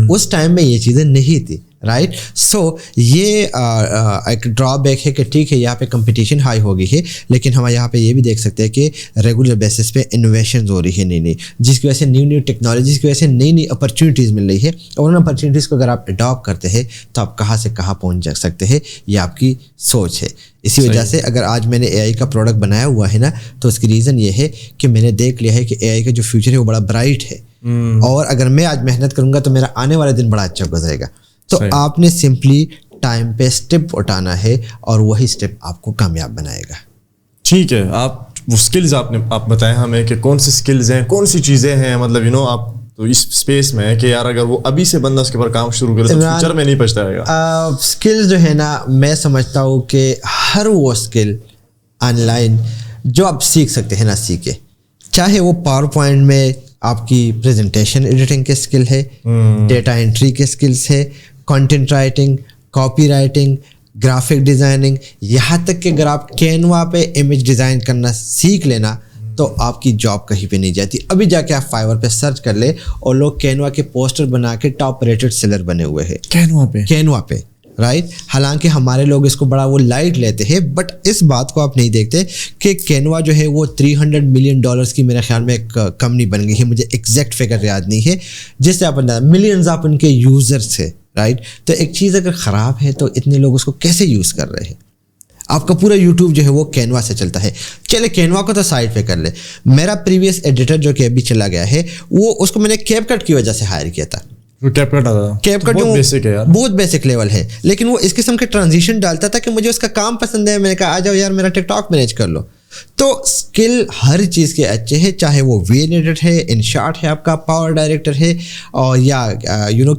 उस टाइम में ये चीज़ें नहीं थी, राइट। सो ये एक ड्रॉबैक है कि ठीक है यहाँ पे कंपटीशन हाई हो गई है, लेकिन हम यहाँ पे ये भी देख सकते हैं कि रेगुलर बेसिस पे इनोवेशन हो रही है नई, जिसकी वजह से न्यू टेक्नोलॉजीज़ की वजह से नई अपॉर्चुनिटीज़ मिल रही है, और उन अपॉर्चुनिटीज़ को अगर आप अडॉप्ट करते हैं तो आप कहाँ से कहाँ पहुँच जा सकते हैं, ये आपकी सोच है। इसी वजह से अगर आज मैंने एआई का प्रोडक्ट बनाया हुआ है ना, तो उसकी रीज़न ये है कि मैंने देख लिया है कि एआई का जो फ्यूचर है वो बड़ा ब्राइट है, और अगर मैं आज मेहनत करूँगा तो मेरा आने वाला दिन बड़ा अच्छा गुजरेगा। तो आपने सिंपली टाइम पे स्टेप उठाना है, और वही स्टेप आपको कामयाब बनाएगा। ठीक है, आप वो स्किल्स आप बताएं हमें कि कौन सी स्किल्स हैं, कौन सी चीज़ें हैं, मतलब आप तो इस स्पेस में है कि यार अगर वो अभी से बंदा उसके ऊपर काम शुरू करे तो फ्यूचर में नहीं पछताएगा। स्किल्स जो है ना, मैं समझता हूँ कि हर वो स्किल ऑनलाइन जो आप सीख सकते हैं ना, सीखे, चाहे वो पावर पॉइंट में आपकी प्रेजेंटेशन एडिटिंग के स्किल है, डेटा एंट्री के स्किल्स है, content writing, copy writing, graphic designing, यहाँ तक कि अगर आप कैनवा पे इमेज डिज़ाइन करना सीख लेना तो आपकी जॉब कहीं पे नहीं जाती। अभी जाके आप फाइवर पे सर्च कर ले, और लोग कैनवा के पोस्टर बना के टॉप रेटेड सेलर बने हुए हैं कैनवा पे, राइट। हालांकि हमारे लोग इसको बड़ा वो लाइट लेते हैं, बट इस बात को आप नहीं देखते कि कैनवा जो है वो $300 मिलियन की मेरे ख्याल में एक कंपनी बन गई है, मुझे एग्जैक्ट फिगर याद नहीं है, जिससे आप मिलियंस ऑफ उनके यूज़र्स है, राइट। तो एक चीज़ अगर ख़राब है तो इतने लोग उसको कैसे यूज़ कर रहे हैं। आपका पूरा यूट्यूब जो है वो कैनवा से चलता है। चले कैनवा को तो साइड पे कर ले, मेरा प्रीवियस एडिटर जो कि अभी चला गया है, वो उसको मैंने कैपकट की वजह से हायर किया था। कैपकट जो बेसिक है यार, बहुत बेसिक लेवल है, लेकिन वो इस किस्म के ट्रांजिशन डालता था कि मुझे उसका काम पसंद है, मैंने कहा आ जाओ यार मेरा टिकटॉक मैनेज कर लो। تو اسکل ہر چیز کے اچھے ہیں, چاہے وہ وی این ایڈیٹ ہے, ان شارٹ ہے آپ کا, پاور ڈائریکٹر ہے, اور یا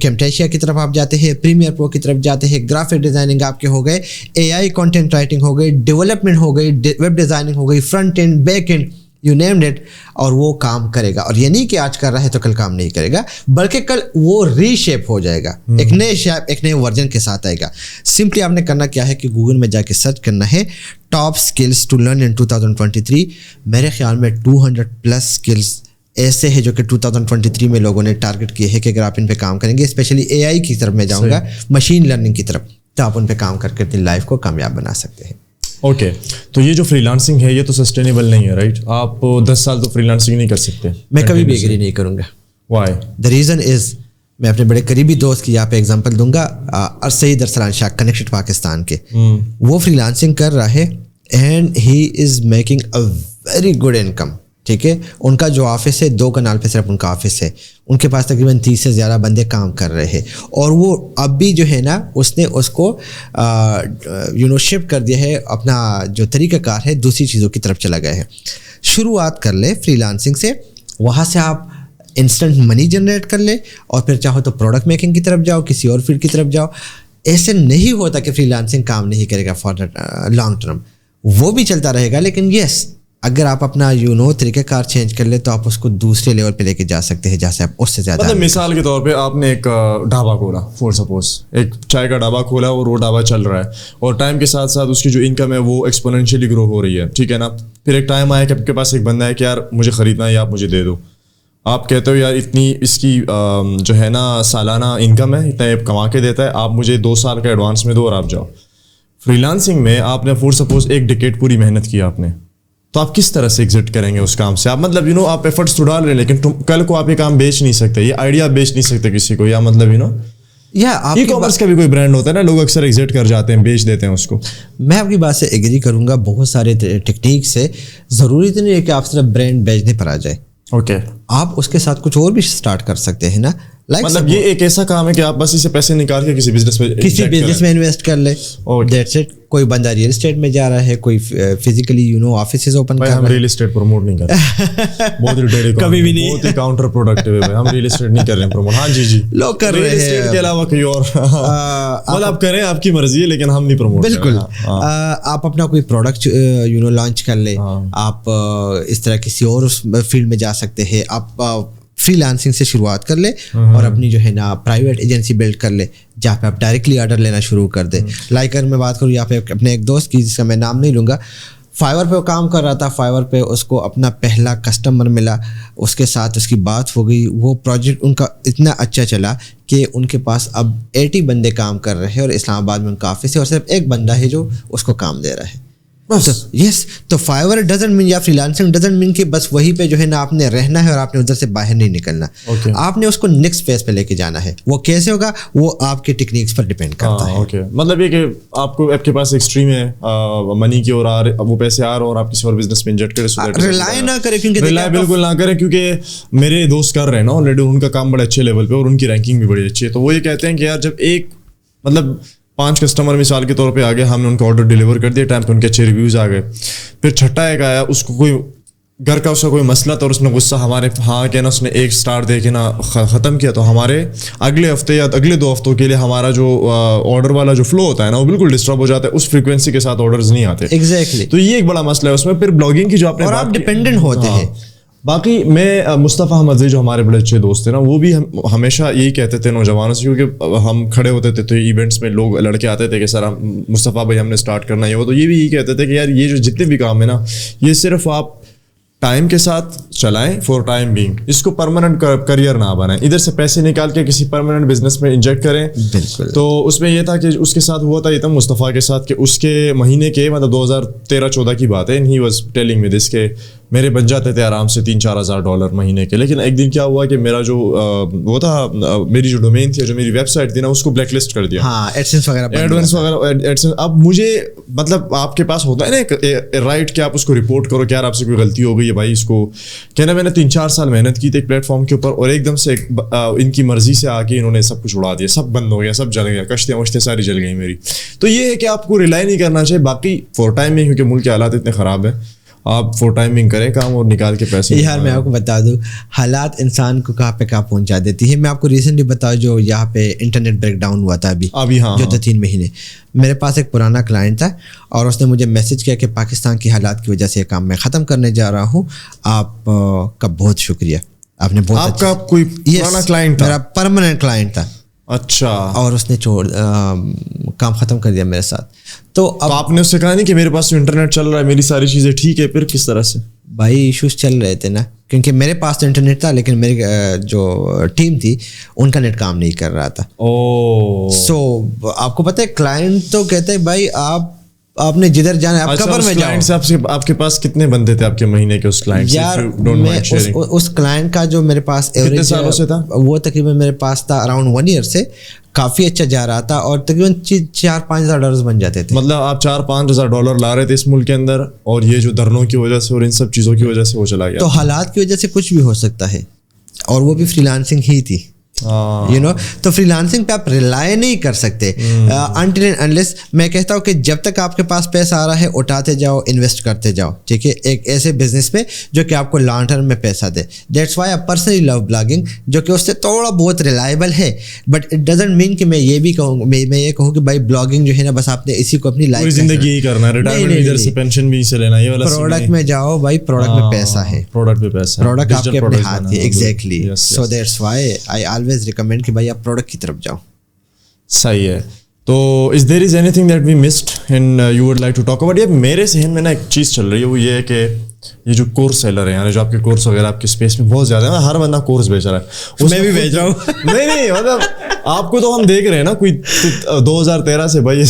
کیمٹیشیا کی طرف آپ جاتے ہیں, پریمیئر پرو کی طرف جاتے ہیں, گرافک ڈیزائننگ آپ کے ہو گئے, اے آئی کانٹینٹ رائٹنگ ہو گئی, ڈیولپمنٹ ہو گئی, ویب ڈیزائننگ ہو گئی, front end back and, you named it, اور وہ کام کرے گا. اور یہ نہیں کہ آج کر رہا ہے تو کل کام نہیں کرے گا, بلکہ کل وہ ری شیپ ہو جائے گا, ایک نئے شیپ, ایک نئے ورژن کے ساتھ آئے گا. سمپلی آپ نے کرنا کیا ہے کہ گوگل میں جا کے سرچ کرنا ہے top skills to learn in 2023. میرے خیال میں 200+ اسکلس ایسے ہیں جو کہ 2023 میں لوگوں نے ٹارگٹ کیے ہیں کہ اگر آپ ان پہ کام کریں گے, اسپیشلی اے آئی کی طرف میں جاؤں گا, مشین لرننگ کی طرف, تو آپ ان پہ کام کر کے اپنی لائف کو کامیاب بنا سکتے ہیں. اوکے, تو یہ جو فری لانسنگ ہے یہ تو سسٹینیبل نہیں ہے, رائٹ؟ آپ 10 سال تو فری لانسنگ نہیں کر سکتے. میں کبھی بھی ایگری نہیں کروں گا. وائی؟ دا ریزن از, میں اپنے بڑے قریبی دوست کی یہاں پہ ایگزامپل دوں گا, سعید ارسلان شاہ, کنیکٹڈ پاکستان کے. وہ فری لانسنگ کر رہا ہے and he is making a very good income. ٹھیک ہے, ان کا جو آفس ہے 2 کنال پہ صرف ان کا آفس ہے, ان کے پاس تقریباً 30 سے زیادہ بندے کام کر رہے ہیں, اور وہ اب بھی جو ہے نا اس نے اس کو شفٹ کر دیا ہے, اپنا جو طریقہ کار ہے دوسری چیزوں کی طرف چلا گیا ہے. شروعات کر لے فری لانسنگ سے, وہاں سے آپ انسٹنٹ منی جنریٹ کر لے, اور پھر چاہو تو پروڈکٹ میکنگ کی طرف جاؤ, کسی اور فیلڈ کی طرف جاؤ. ایسے نہیں ہوتا کہ فری لانسنگ کام نہیں کرے گا فار لانگ ٹرم, وہ بھی چلتا رہے گا. لیکن یس, اگر آپ اپنا طریقہ کار چینج کر لے تو آپ اس کو دوسرے لیول پہ لے کے جا سکتے ہیں جہاں سے آپ اس سے زیادہ. مطلب مثال کے طور پہ آپ نے ایک ڈھابا کھولا, فور سپوز ایک چائے کا ڈھابا کھولا, اور وہ ڈھابا چل رہا ہے, اور ٹائم کے ساتھ ساتھ اس کی جو انکم ہے وہ ایکسپوننشلی گرو ہو رہی ہے, ٹھیک ہے نا. پھر ایک ٹائم آیا کہ آپ کے پاس ایک بندہ ہے کہ یار مجھے خریدنا ہے, آپ مجھے دے دو. آپ کہتے ہو یار اتنی اس کی جو ہے نا سالانہ انکم ہے, اتنا کما کے دیتا ہے, آپ مجھے 2 سال کا ایڈوانس میں دو اور آپ جاؤ. فری لانسنگ میں آپ نے فور سپوز ایک ڈیکیڈ پوری محنت کی آپ نے, تو آپ کس طرح سے ایگزٹ کریں گے اس کام سے؟ آپ مطلب آپ ایفرٹس تو ڈال رہے ہیں, لیکن کل کو آپ یہ کام بیچ نہیں سکتے, یہ آئیڈیا بیچ نہیں سکتے کسی کو, یا مطلب ای کامرس کا بھی کوئی برانڈ ہوتا ہے نا, لوگ اکثر ایگزٹ کر جاتے ہیں, بیچ دیتے ہیں اس کو. میں آپ کی بات سے ایگری کروں گا, بہت سارے ٹیکنیکس ہے, ضروری تو نہیں ہے کہ آپ صرف برانڈ بیچنے پر آ جائے. اوکے, آپ اس کے ساتھ کچھ اور بھی اسٹارٹ کر سکتے ہیں نا. مطلب یہ ایک ایسا کام ہے کہ آپ بس اسے پیسے نکال کے کسی بزنس میں انویسٹ کر لے. That's it. کوئی بندہ ریئل اسٹیٹ میں جا رہا ہے, کوئی فزیکلی آفیسز اوپن کر رہا ہے. ہم ریئل اسٹیٹ پروموٹ نہیں کر رہے, بہت ہی کبھی بھی نہیں, بہت ہی کاؤنٹر پروڈکٹیو ہے. ہم ریئل اسٹیٹ نہیں کر رہے ہیں پروموٹ. ہاں جی لوگ کر رہے ہیں, ریئل اسٹیٹ کے علاوہ کوئی اور, مطلب آپ کریں, آپ کی مرضی ہے, لیکن ہم نہیں پروموٹ. بالکل. آپ اپنا کوئی پروڈکٹ لانچ کر لیں, آپ اس طرح کسی اور فیلڈ میں جا سکتے ہیں. آپ فری لانسنگ سے شروعات کر لیں, اور اپنی جو ہے نا پرائیویٹ ایجنسی بلڈ کر لیں, جہاں پہ آپ ڈائریکٹلی آرڈر لینا شروع کر دیں. لائک اگر میں بات کروں یہاں پہ اپنے ایک دوست کی, جس کا میں نام نہیں لوں گا, فائور پہ وہ کام کر رہا تھا. فائور پہ اس کو اپنا پہلا کسٹمر ملا, اس کے ساتھ اس کی بات ہو گئی, وہ پروجیکٹ ان کا اتنا اچھا چلا کہ ان کے پاس اب 80 بندے کام کر رہے ہیں, اور اسلام آباد میں ان کا آفس ہے, اور صرف ایک بندہ ہے جو اس کو کام دے رہا ہے. یس, تو فائور ڈزنٹ مین یا فری لانسنگ ڈزنٹ مین کہ بس وہیں پہ جو ہے نا آپ نے رہنا ہے اور آپ نے ادھر سے باہر نہیں نکلنا. آپ نے اس کو نیکسٹ فیز پہ لے کے جانا ہے. وہ کیسے ہوگا, وہ آپ کے ٹیکنیکس پر ڈیپینڈ کرتا ہے. اوکے, مطلب یہ کہ آپ کے پاس ایک اسٹریم ہے منی کی, اور وہ پیسے آ رہے ہیں, اور آپ کسی اور بزنس میں انجیکٹ کریں, ریلائی نہ کریں, کیونکہ ریلائی بالکل نہ کریں, کیونکہ میرے دوست کر رہے ہیں نا آلریڈی, ان کا کام بڑے اچھے لیول پہ, اور ان کی رینکنگ بھی بڑی اچھی ہے. تو وہ یہ کہتے ہیں کہ یار جب ایک مطلب 5 کسٹمر مثال کے طور پہ آ گئے, ہم نے ان کا آرڈر ڈلیور کر دیا ٹائم پہ, ان کے اچھے ریویوز آ گئے. پھر چھٹا ایک آیا, اس کو کوئی گھر کا اس کا کوئی مسئلہ تھا, اور اس نے غصہ ہمارے ہاں کیا نا, اس نے 1 اسٹار دے کے نا ختم کیا. تو ہمارے اگلے ہفتے یا اگلے 2 ہفتوں کے لیے ہمارا جو آرڈر والا جو فلو ہوتا ہے نا, وہ بالکل ڈسٹرب ہو جاتا ہے, اس فریکوینسی کے ساتھ آرڈرز نہیں آتے. ایگزیکٹلی. تو یہ ایک بڑا مسئلہ ہے اس میں. پھر بلاگنگ کی جو آپ نے, اور آپ ڈپینڈنٹ ہوتے ہیں. باقی میں مصطفیٰ احمد جو ہمارے بڑے اچھے دوست ہیں نا, وہ بھی ہمیشہ یہی کہتے تھے نوجوانوں سے, کیونکہ ہم کھڑے ہوتے تھے تو ایونٹس میں لوگ لڑکے آتے تھے کہ سر مصطفیٰ بھائی ہم نے اسٹارٹ کرنا ہے, وہ تو یہ بھی یہی کہتے تھے کہ یار یہ جو جتنے بھی کام ہے نا, یہ صرف آپ ٹائم کے ساتھ چلائیں فور ٹائم بینگ, اس کو پرماننٹ کریئر نہ بنائیں. ادھر سے پیسے نکال کے کسی پرماننٹ بزنس میں انجیکٹ کریں. بالکل. تو اس میں یہ تھا کہ اس کے ساتھ ہوا تھا, یہ تھا مصطفیٰ کے ساتھ, کہ اس کے مہینے کے مطلب 2013-14 کی بات ہے, ہی واز ٹیلنگ می دس کہ میرے بن جاتے تھے آرام سے $3,000-4,000 مہینے کے. لیکن ایک دن کیا ہوا کہ میرا جو وہ تھا, میری جو ڈومین تھی, جو میری ویب سائٹ تھی نا, اس کو بلیک لسٹ کر دیا. ہاں, ایڈسنس وغیرہ. اب مجھے مطلب آپ کے پاس ہوتا ہے نا ایک رائٹ کہ آپ اس کو رپورٹ کرو کہ یار آپ سے کوئی غلطی ہو گئی ہے بھائی. اس کو کہنا میں نے 3-4 سال محنت کی تھی ایک پلیٹ فارم کے اوپر, اور ایک دم سے ان کی مرضی سے آ کے انہوں نے سب کچھ اڑا دیا, سب بند ہو گیا, سب جل گیا, کشتیاں وشتیاں ساری جل گئی میری. تو یہ ہے کہ آپ کو ریلائی نہیں کرنا چاہیے. باقی فور ٹائم میں, کیونکہ ملک کے حالات اتنے خراب ہیں, آپ فور ٹائمنگ کریں کام اور نکال کے پیسے. یار میں آپ کو بتا دوں حالات انسان کو کہاں پہ کہاں پہنچا دیتی ہے. میں آپ کو ریسنٹلی بتاؤں جو یہاں پہ انٹرنیٹ بریک ڈاؤن ہوا تھا ابھی ہاں جو 2-3 مہینے, میرے پاس ایک پرانا کلائنٹ تھا اور اس نے مجھے میسج کیا کہ پاکستان کی حالات کی وجہ سے یہ کام میں ختم کرنے جا رہا ہوں, آپ کا بہت شکریہ. آپ نے آپ کا کوئی پرانا کلائنٹ تھا؟ میرا پرماننٹ کلائنٹ تھا. اچھا. اور اس نے کام ختم کر دیا میرے ساتھ. تو اب آپ نے اس سے کہا نہیں کہ میرے پاس انٹرنیٹ چل رہا ہے, میری ساری چیزیں ٹھیک ہے, پھر کس طرح سے؟ بھائی ایشوز چل رہے تھے نا, کیونکہ میرے پاس تو انٹرنیٹ تھا لیکن میری جو ٹیم تھی ان کا نیٹ کام نہیں کر رہا تھا. سو آپ کو پتہ ہے کلائنٹ تو کہتے ہیں بھائی آپ نے جدھر جانا ہے آپ قبر میں جاؤ. آپ کے پاس کتنے بندے تھے آپ کے مہینے کے اس کلائنٹ سے؟ یار میں اس کلائنٹ کا جو میرے پاس کتنے سالوں سے تھا وہ تقریباً میرے پاس تھا اراؤنڈ 1 ایئر سے, کافی اچھا جا رہا تھا اور تقریباً $4,000-5,000 بن جاتے تھے. مطلب آپ $4,000-5,000 لا رہے تھے اس ملک کے اندر, اور یہ جو دھرنوں کی وجہ سے اور ان سب چیزوں کی وجہ سے وہ چلا گیا. تو حالات کی وجہ سے کچھ بھی ہو سکتا ہے, اور وہ بھی فری لانسنگ ہی تھی. تو فری لانسنگ پہ آپ ریلائی نہیں کر سکتے انٹل اینڈ انلیس. میں کہتا ہوں کہ جب تک آپ کے پاس پیسہ آ رہا ہے اٹھاتے جاؤ, انویسٹ کرتے جاؤ, ٹھیک ہے, ایک ایسے بزنس میں جو کہ آپ کو لانگ ٹرم میں پیسہ دے. That's why I personally love blogging, جو کہ اس سے تھوڑا بہت ریلائبل ہے, بٹ اٹ ڈزنٹ مین کہ میں یہ بھی کہوں میں یہ کہوں کہ بھائی بلاگنگ جو ہے نا بس آپ نے اسی کو اپنی لائف زندگی ہی کرنا ہے, ریٹائرمنٹ ادھر سے پینشن بھی سے لینا, یہ والا پروڈکٹ میں جاؤ بھائی, پروڈکٹ میں پیسہ ہے, پروڈکٹ آپ کے اپنے ہاتھ ہے. Exactly. So that's why I always recommend کہ بھائی آپ پروڈکٹ کی طرف جاؤ. صحیح ہے. تو is there is anything that we missed and you would like to talk about? یہ میرے ذہن میں نا ایک چیز چل رہی ہے, وہ یہ ہے کہ یہ جو کورس سیلر ہیں, یعنی جو آپ کے کورس وغیرہ آپ کے اسپیس میں بہت زیادہ ہے, ہر بندہ کورس بیچ رہا ہے, میں بھی بیچ رہا ہوں. نہیں مطلب آپ کو تو ہم دیکھ رہے ہیں نا, کوئی 2013 سے بھائی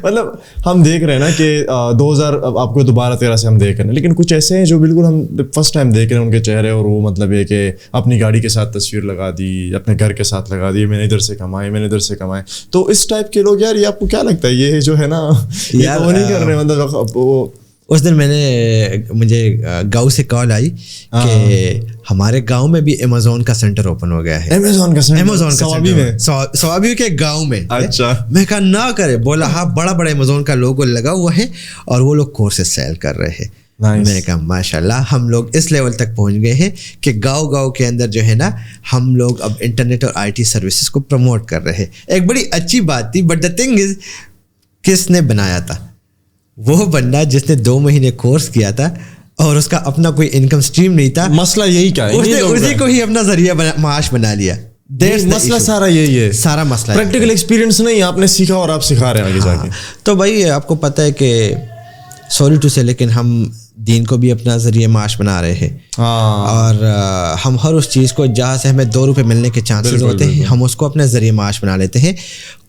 مطلب ہم دیکھ رہے ہیں نا کہ 2000 آپ کو 12-13 سے ہم دیکھ رہے ہیں, لیکن کچھ ایسے ہیں جو بالکل ہم فرسٹ ٹائم دیکھ رہے ہیں ان کے چہرے, اور وہ مطلب یہ کہ اپنی گاڑی کے ساتھ تصویر لگا دی, اپنے گھر کے ساتھ لگا دی, میں نے ادھر سے کمائے, میں نے ادھر سے کمائے. تو اس ٹائپ کے لوگ یار, یہ آپ کو کیا لگتا ہے یہ جو ہے نا یہ وہ نہیں کر رہے مطلب وہ اس دن مجھے گاؤں سے کال آئی کہ ہمارے گاؤں میں بھی امیزون کا سینٹر اوپن ہو گیا ہے. امیزون کا سوابی کے گاؤں میں. اچھا. میں کہا نہ کرے, بولا ہاں بڑا بڑا امیزون کا لوگو لگا ہوا ہے اور وہ لوگ کورسز سیل کر رہے ہیں. میں نے کہا ماشاء اللہ, ہم لوگ اس لیول تک پہنچ گئے ہیں کہ گاؤں کے اندر جو ہے نا ہم لوگ اب انٹرنیٹ اور IT سروسز کو پروموٹ کر رہے ہیں. ایک بڑی اچھی بات تھی, بٹ دا تھنگ از کس نے بنایا تھا؟ وہ بندہ جس نے 2 مہینے کورس کیا تھا اور اس کا اپنا کوئی انکم اسٹریم نہیں تھا. مسئلہ یہی کیا ہے, اسی کو ہی اپنا ذریعہ معاش بنا لیا. مسئلہ سارا یہی ہے, سارا مسئلہ پریکٹیکل ایکسپیرینس نہیں, آپ نے سیکھا اور آپ سکھا رہے ہیں آگے جا کے. تو بھائی آپ کو پتہ ہے کہ سوری ٹو سے, لیکن ہم دین کو بھی اپنا ذریعہ معاش بنا رہے ہیں, اور ہم ہر اس چیز کو جہاں سے ہمیں $2 ملنے کے چانسز ہوتے ہیں ہم اس کو اپنا ذریعہ معاش بنا لیتے ہیں.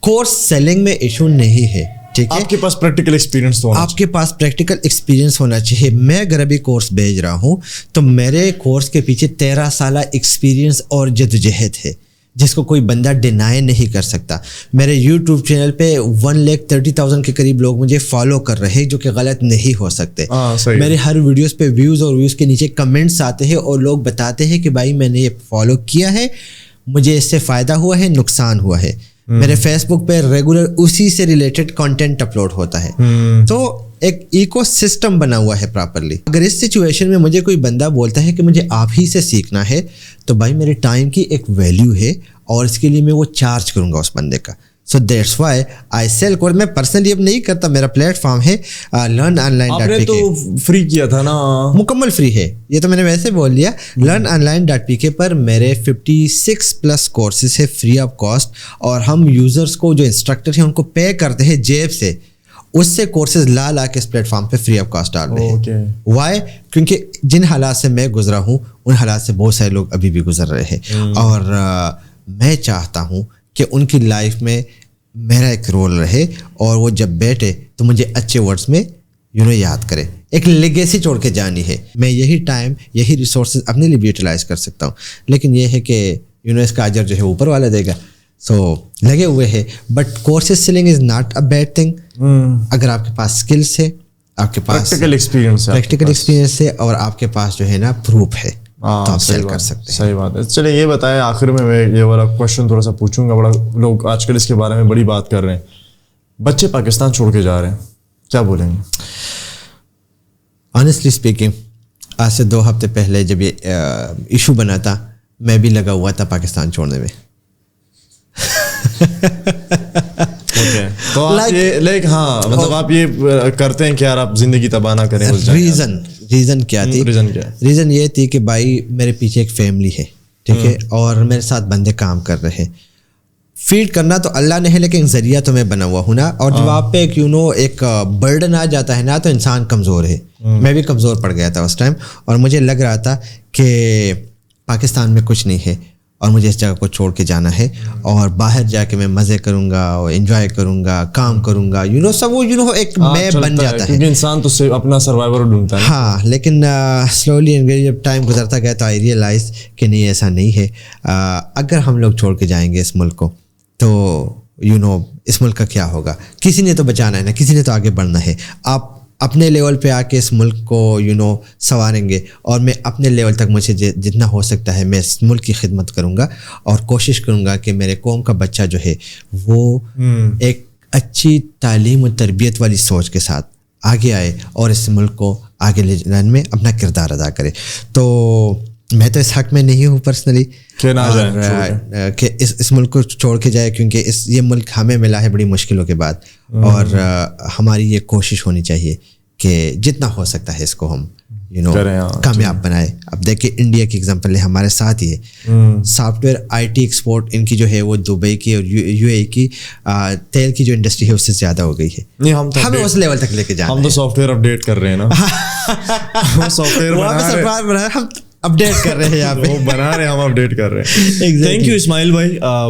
کورس سیلنگ میں ایشو نہیں ہے, ٹھیک ہے, آپ کے پاس پریکٹیکل ایکسپیرینس تو آپ کے پاس پریکٹیکل ایکسپیرینس ہونا چاہیے. میں اگر ابھی کورس بھیج رہا ہوں تو میرے کورس کے پیچھے 13 سالہ ایکسپیرینس اور جدوجہد ہے جس کو کوئی بندہ ڈینائی نہیں کر سکتا. میرے یوٹیوب چینل پہ 1,30,000 کے قریب لوگ مجھے فالو کر رہے ہیں, جو کہ غلط نہیں ہو سکتے. میرے ہر ویڈیوز پہ ویوز اور ویوز کے نیچے کمنٹس آتے ہیں اور لوگ بتاتے ہیں کہ بھائی میں نے یہ فالو کیا ہے, مجھے اس سے فائدہ ہوا ہے, نقصان ہوا ہے. میرے فیس بک پہ ریگولر اسی سے ریلیٹڈ کنٹینٹ اپلوڈ ہوتا ہے. تو ایک ایکو سسٹم بنا ہوا ہے پراپرلی. اگر اس سچویشن میں مجھے کوئی بندہ بولتا ہے کہ مجھے آپ ہی سے سیکھنا ہے, تو بھائی میرے ٹائم کی ایک ویلیو ہے اور اس کے لیے میں وہ چارج کروں گا اس بندے کا. So that's why I sell course. میں پرسنلی اب نہیں کرتا, میرا پلیٹ فارم ہے LearnOnline.pk. آپ نے تو فری کیا تھا نا, مکمل فری ہے, یہ تو میں نے ویسے بول دیا. LearnOnline.pk پر میرے 56+ کورسز ہے فری آف کاسٹ, اور ہم یوزرس کو جو انسٹرکٹر ہیں ان کو پے کرتے ہیں جیب سے, اس سے کورسز لا کے اس پلیٹ فارم پہ فری آف کاسٹ ڈال رہے ہیں. وائی؟ کیونکہ جن حالات سے میں گزرا ہوں ان حالات سے بہت سارے لوگ ابھی بھی گزر رہے ہیں, اور میں چاہتا ہوں کہ ان کی لائف میں میرا ایک رول رہے, اور وہ جب بیٹھے تو مجھے اچھے ورڈز میں یاد کرے. ایک لیگیسی چھوڑ کے جانی ہے. میں یہی ٹائم یہی ریسورسز اپنے لیے بھی یوٹیلائز کر سکتا ہوں, لیکن یہ ہے کہ اس کا اجر جو ہے اوپر والا دے گا. سو لگے ہوئے ہیں, but courses selling is not a bad thing. اگر آپ کے پاس اسکلس ہے, آپ کے پاس پریکٹیکل ایکسپیرینس ہے, اور آپ کے پاس جو ہے نا پروف ہے, تو آپ سیل کر سکتے ہیں. صحیح بات ہے. چلیں یہ بتائیں آخر میں یہ والا کوشچن تھوڑا سا پوچھوں گا, بڑا لوگ آج کل اس کے بارے میں بڑی بات کر رہے ہیں. بچے پاکستان چھوڑ کے جا رہے ہیں, کیا بولیں گے؟ ऑनेस्टली स्पीकिंग, आज से 2 हफ्ते पहले जब ये इशू बना था, मैं भी लगा हुआ था पाकिस्तान छोड़ने में. Okay. तो आप ये हाँ मतलब आप ये करते हैं कि यार आप जिंदगी तबाह ना करें. रीज़न क्या थी? रीज़न ये थी कि भाई मेरे पीछे एक फैमिली है, ठीक है, और मेरे साथ बंदे काम कर रहे हैं. फीड करना तो अल्लाह ने है, लेकिन ज़रिया तो मैं बना हुआ हूँ ना. और जब आप पे एक बर्डन आ जाता है ना, तो इंसान कमज़ोर है. मैं भी कमज़ोर पड़ गया था उस टाइम, और मुझे लग रहा था कि पाकिस्तान में कुछ नहीं है और मुझे इस जगह को छोड़ के जाना है, और बाहर जाके मैं मज़े करूँगा और एंजॉय करूँगा, काम करूँगा, सब वो एक मैं बन जाता है, क्योंकि इंसान तो अपना सर्वाइवर ढूंढता है. हाँ, लेकिन स्लोली जब टाइम गुजरता गया तो आई रियलाइज़ कि नहीं, ऐसा नहीं है. अगर हम लोग छोड़ के जाएंगे इस मुल्क को, तो इस मुल्क का क्या होगा? किसी ने तो बचाना है ना, किसी ने तो आगे बढ़ना है. आप अपने लेवल पे आके इस मुल्क को संवारेंगे, और मैं अपने लेवल तक मुझे जितना हो सकता है मैं इस मुल्क की खिदमत करूँगा, और कोशिश करूँगा कि मेरे कौम का बच्चा जो है वो एक अच्छी तालीम और तरबियत वाली सोच के साथ आगे आए और इस मुल्क को आगे ले जाने में अपना किरदार अदा करे. तो मैं तो इस हक़ में नहीं हूँ पर्सनली कि इस मुल्क को छोड़ के जाए, क्योंकि ये मुल्क हमें मिला है बड़ी मुश्किलों के बाद, और हमारी ये कोशिश होनी चाहिए कि जितना हो सकता है इसको हम कामयाब बनाए. अब देखिए, इंडिया की एग्जांपल है, हमारे साथ ही है. सॉफ्टवेयर IT एक्सपोर्ट इनकी जो है वो दुबई की और UAE की तेल की जो इंडस्ट्री है उससे ज़्यादा हो गई है. नहीं, हमें उस लेवल तक लेके जाना. हम तो सॉफ्टवेयर अपडेट कर रहे हैं ना. सॉफ्टवेयर हम अपडेट कर रहे हैं यहाँ पे. बना रहे हैं, हम अपडेट कर रहे हैं. थैंक यू इस्माइल भाई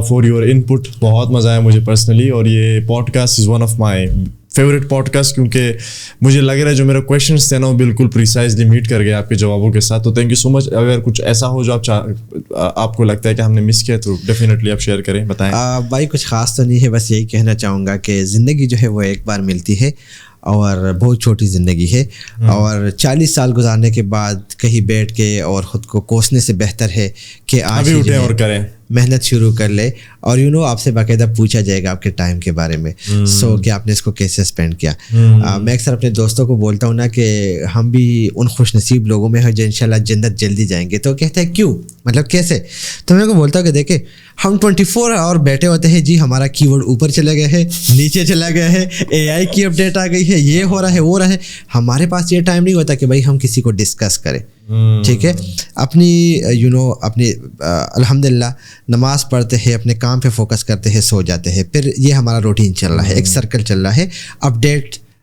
फॉर योर इनपुट. बहुत मज़ा आया मुझे पर्सनली, और ये podcast is one of my favourite podcast, क्योंकि मुझे लग रहा है जो मेरे क्वेश्चंस थे ना वो बिल्कुल प्रिसाइजली मीट कर गए आपके जवाबों के साथ. तो थैंक यू सो मच. अगर कुछ ऐसा हो जो आपको लगता है कि हमने मिस किया, तो डेफिनेटली आप शेयर करें, बताएं. भाई कुछ ख़ास तो नहीं है, बस यही कहना चाहूँगा कि ज़िंदगी जो है वो एक बार मिलती है, और बहुत छोटी ज़िंदगी है, और 40 साल गुजारने के बाद कहीं बैठ के और ख़ुद को कोसने से बेहतर है कि आज अभी उठें और करें, मेहनत शुरू कर ले. और आपसे बाकायदा पूछा जाएगा आपके टाइम के बारे में, कि आपने इसको कैसे स्पेंड किया. मैं अक्सर अपने दोस्तों को बोलता हूँ ना कि हम भी उन खुश नसीब लोगों में हैं जो इंशाल्लाह जन्नत जल्दी जाएंगे. तो कहते हैं क्यों, मतलब कैसे? तो मैं को बोलता हूँ कि देखे, हम 24 आवर बैठे होते हैं जी, हमारा कीवर्ड ऊपर चला गया है, नीचे चला गया है, AI की अपडेट आ गई है, ये हो रहा है, वो रहा है. हमारे पास ये टाइम नहीं होता कि भाई हम किसी को डिस्कस करें. ठीक है, अपनी अपनी अल्हम्दुलिल्लाह नमाज पढ़ते हैं, अपने काम पे फोकस करते हैं, सो जाते हैं. फिर ये हमारा रूटीन चल रहा है, एक सर्कल चल रहा है,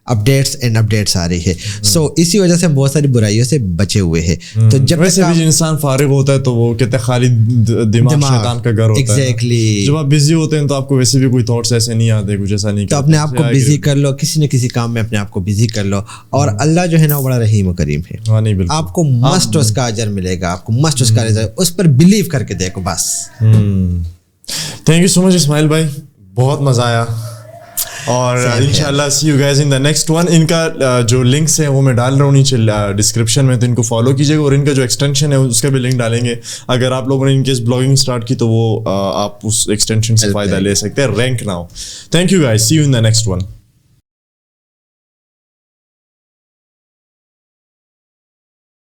अपडेट्स आ रही है. सो इसी वजह से हम बहुत सारी बुराइयों से बचे हुए हैं. तो जब वैसे भी इंसान फारिग होता है तो वो कहते हैं खाली दिमाग शैतान का घर होता है. एग्जैक्टली. जब आप बिजी होते हैं तो आपको वैसे भी कोई थॉट्स ऐसे नहीं आते, कुछ ऐसा नहीं. तो अपने आप को बिजी कर लो, किसी न किसी काम में अपने आप को बिजी कर लो, और अल्लाह जो है ना बड़ा रहीम करीम है. आपको मस्ट उसका अजर मिलेगा, आपको मस्ट उसका रिजल्ट, उस पर बिलीव करके देखो बस. Thank you so much Ismail भाई, बहुत मजा आया, और इंशाल्लाह see you guys in the next one. इनका जो लिंक्स है वो मैं डाल रहा हूँ नीचे डिस्क्रिप्शन में, तो इनको फॉलो कीजिएगा, और इनका जो एक्सटेंशन है उसका भी लिंक डालेंगे. अगर आप लोगों ने इनकेस ब्लॉगिंग स्टार्ट की तो वो आप उस एक्सटेंशन से फ़ायदा ले सकते हैं. Rank now. Thank you guys, see you in the next one.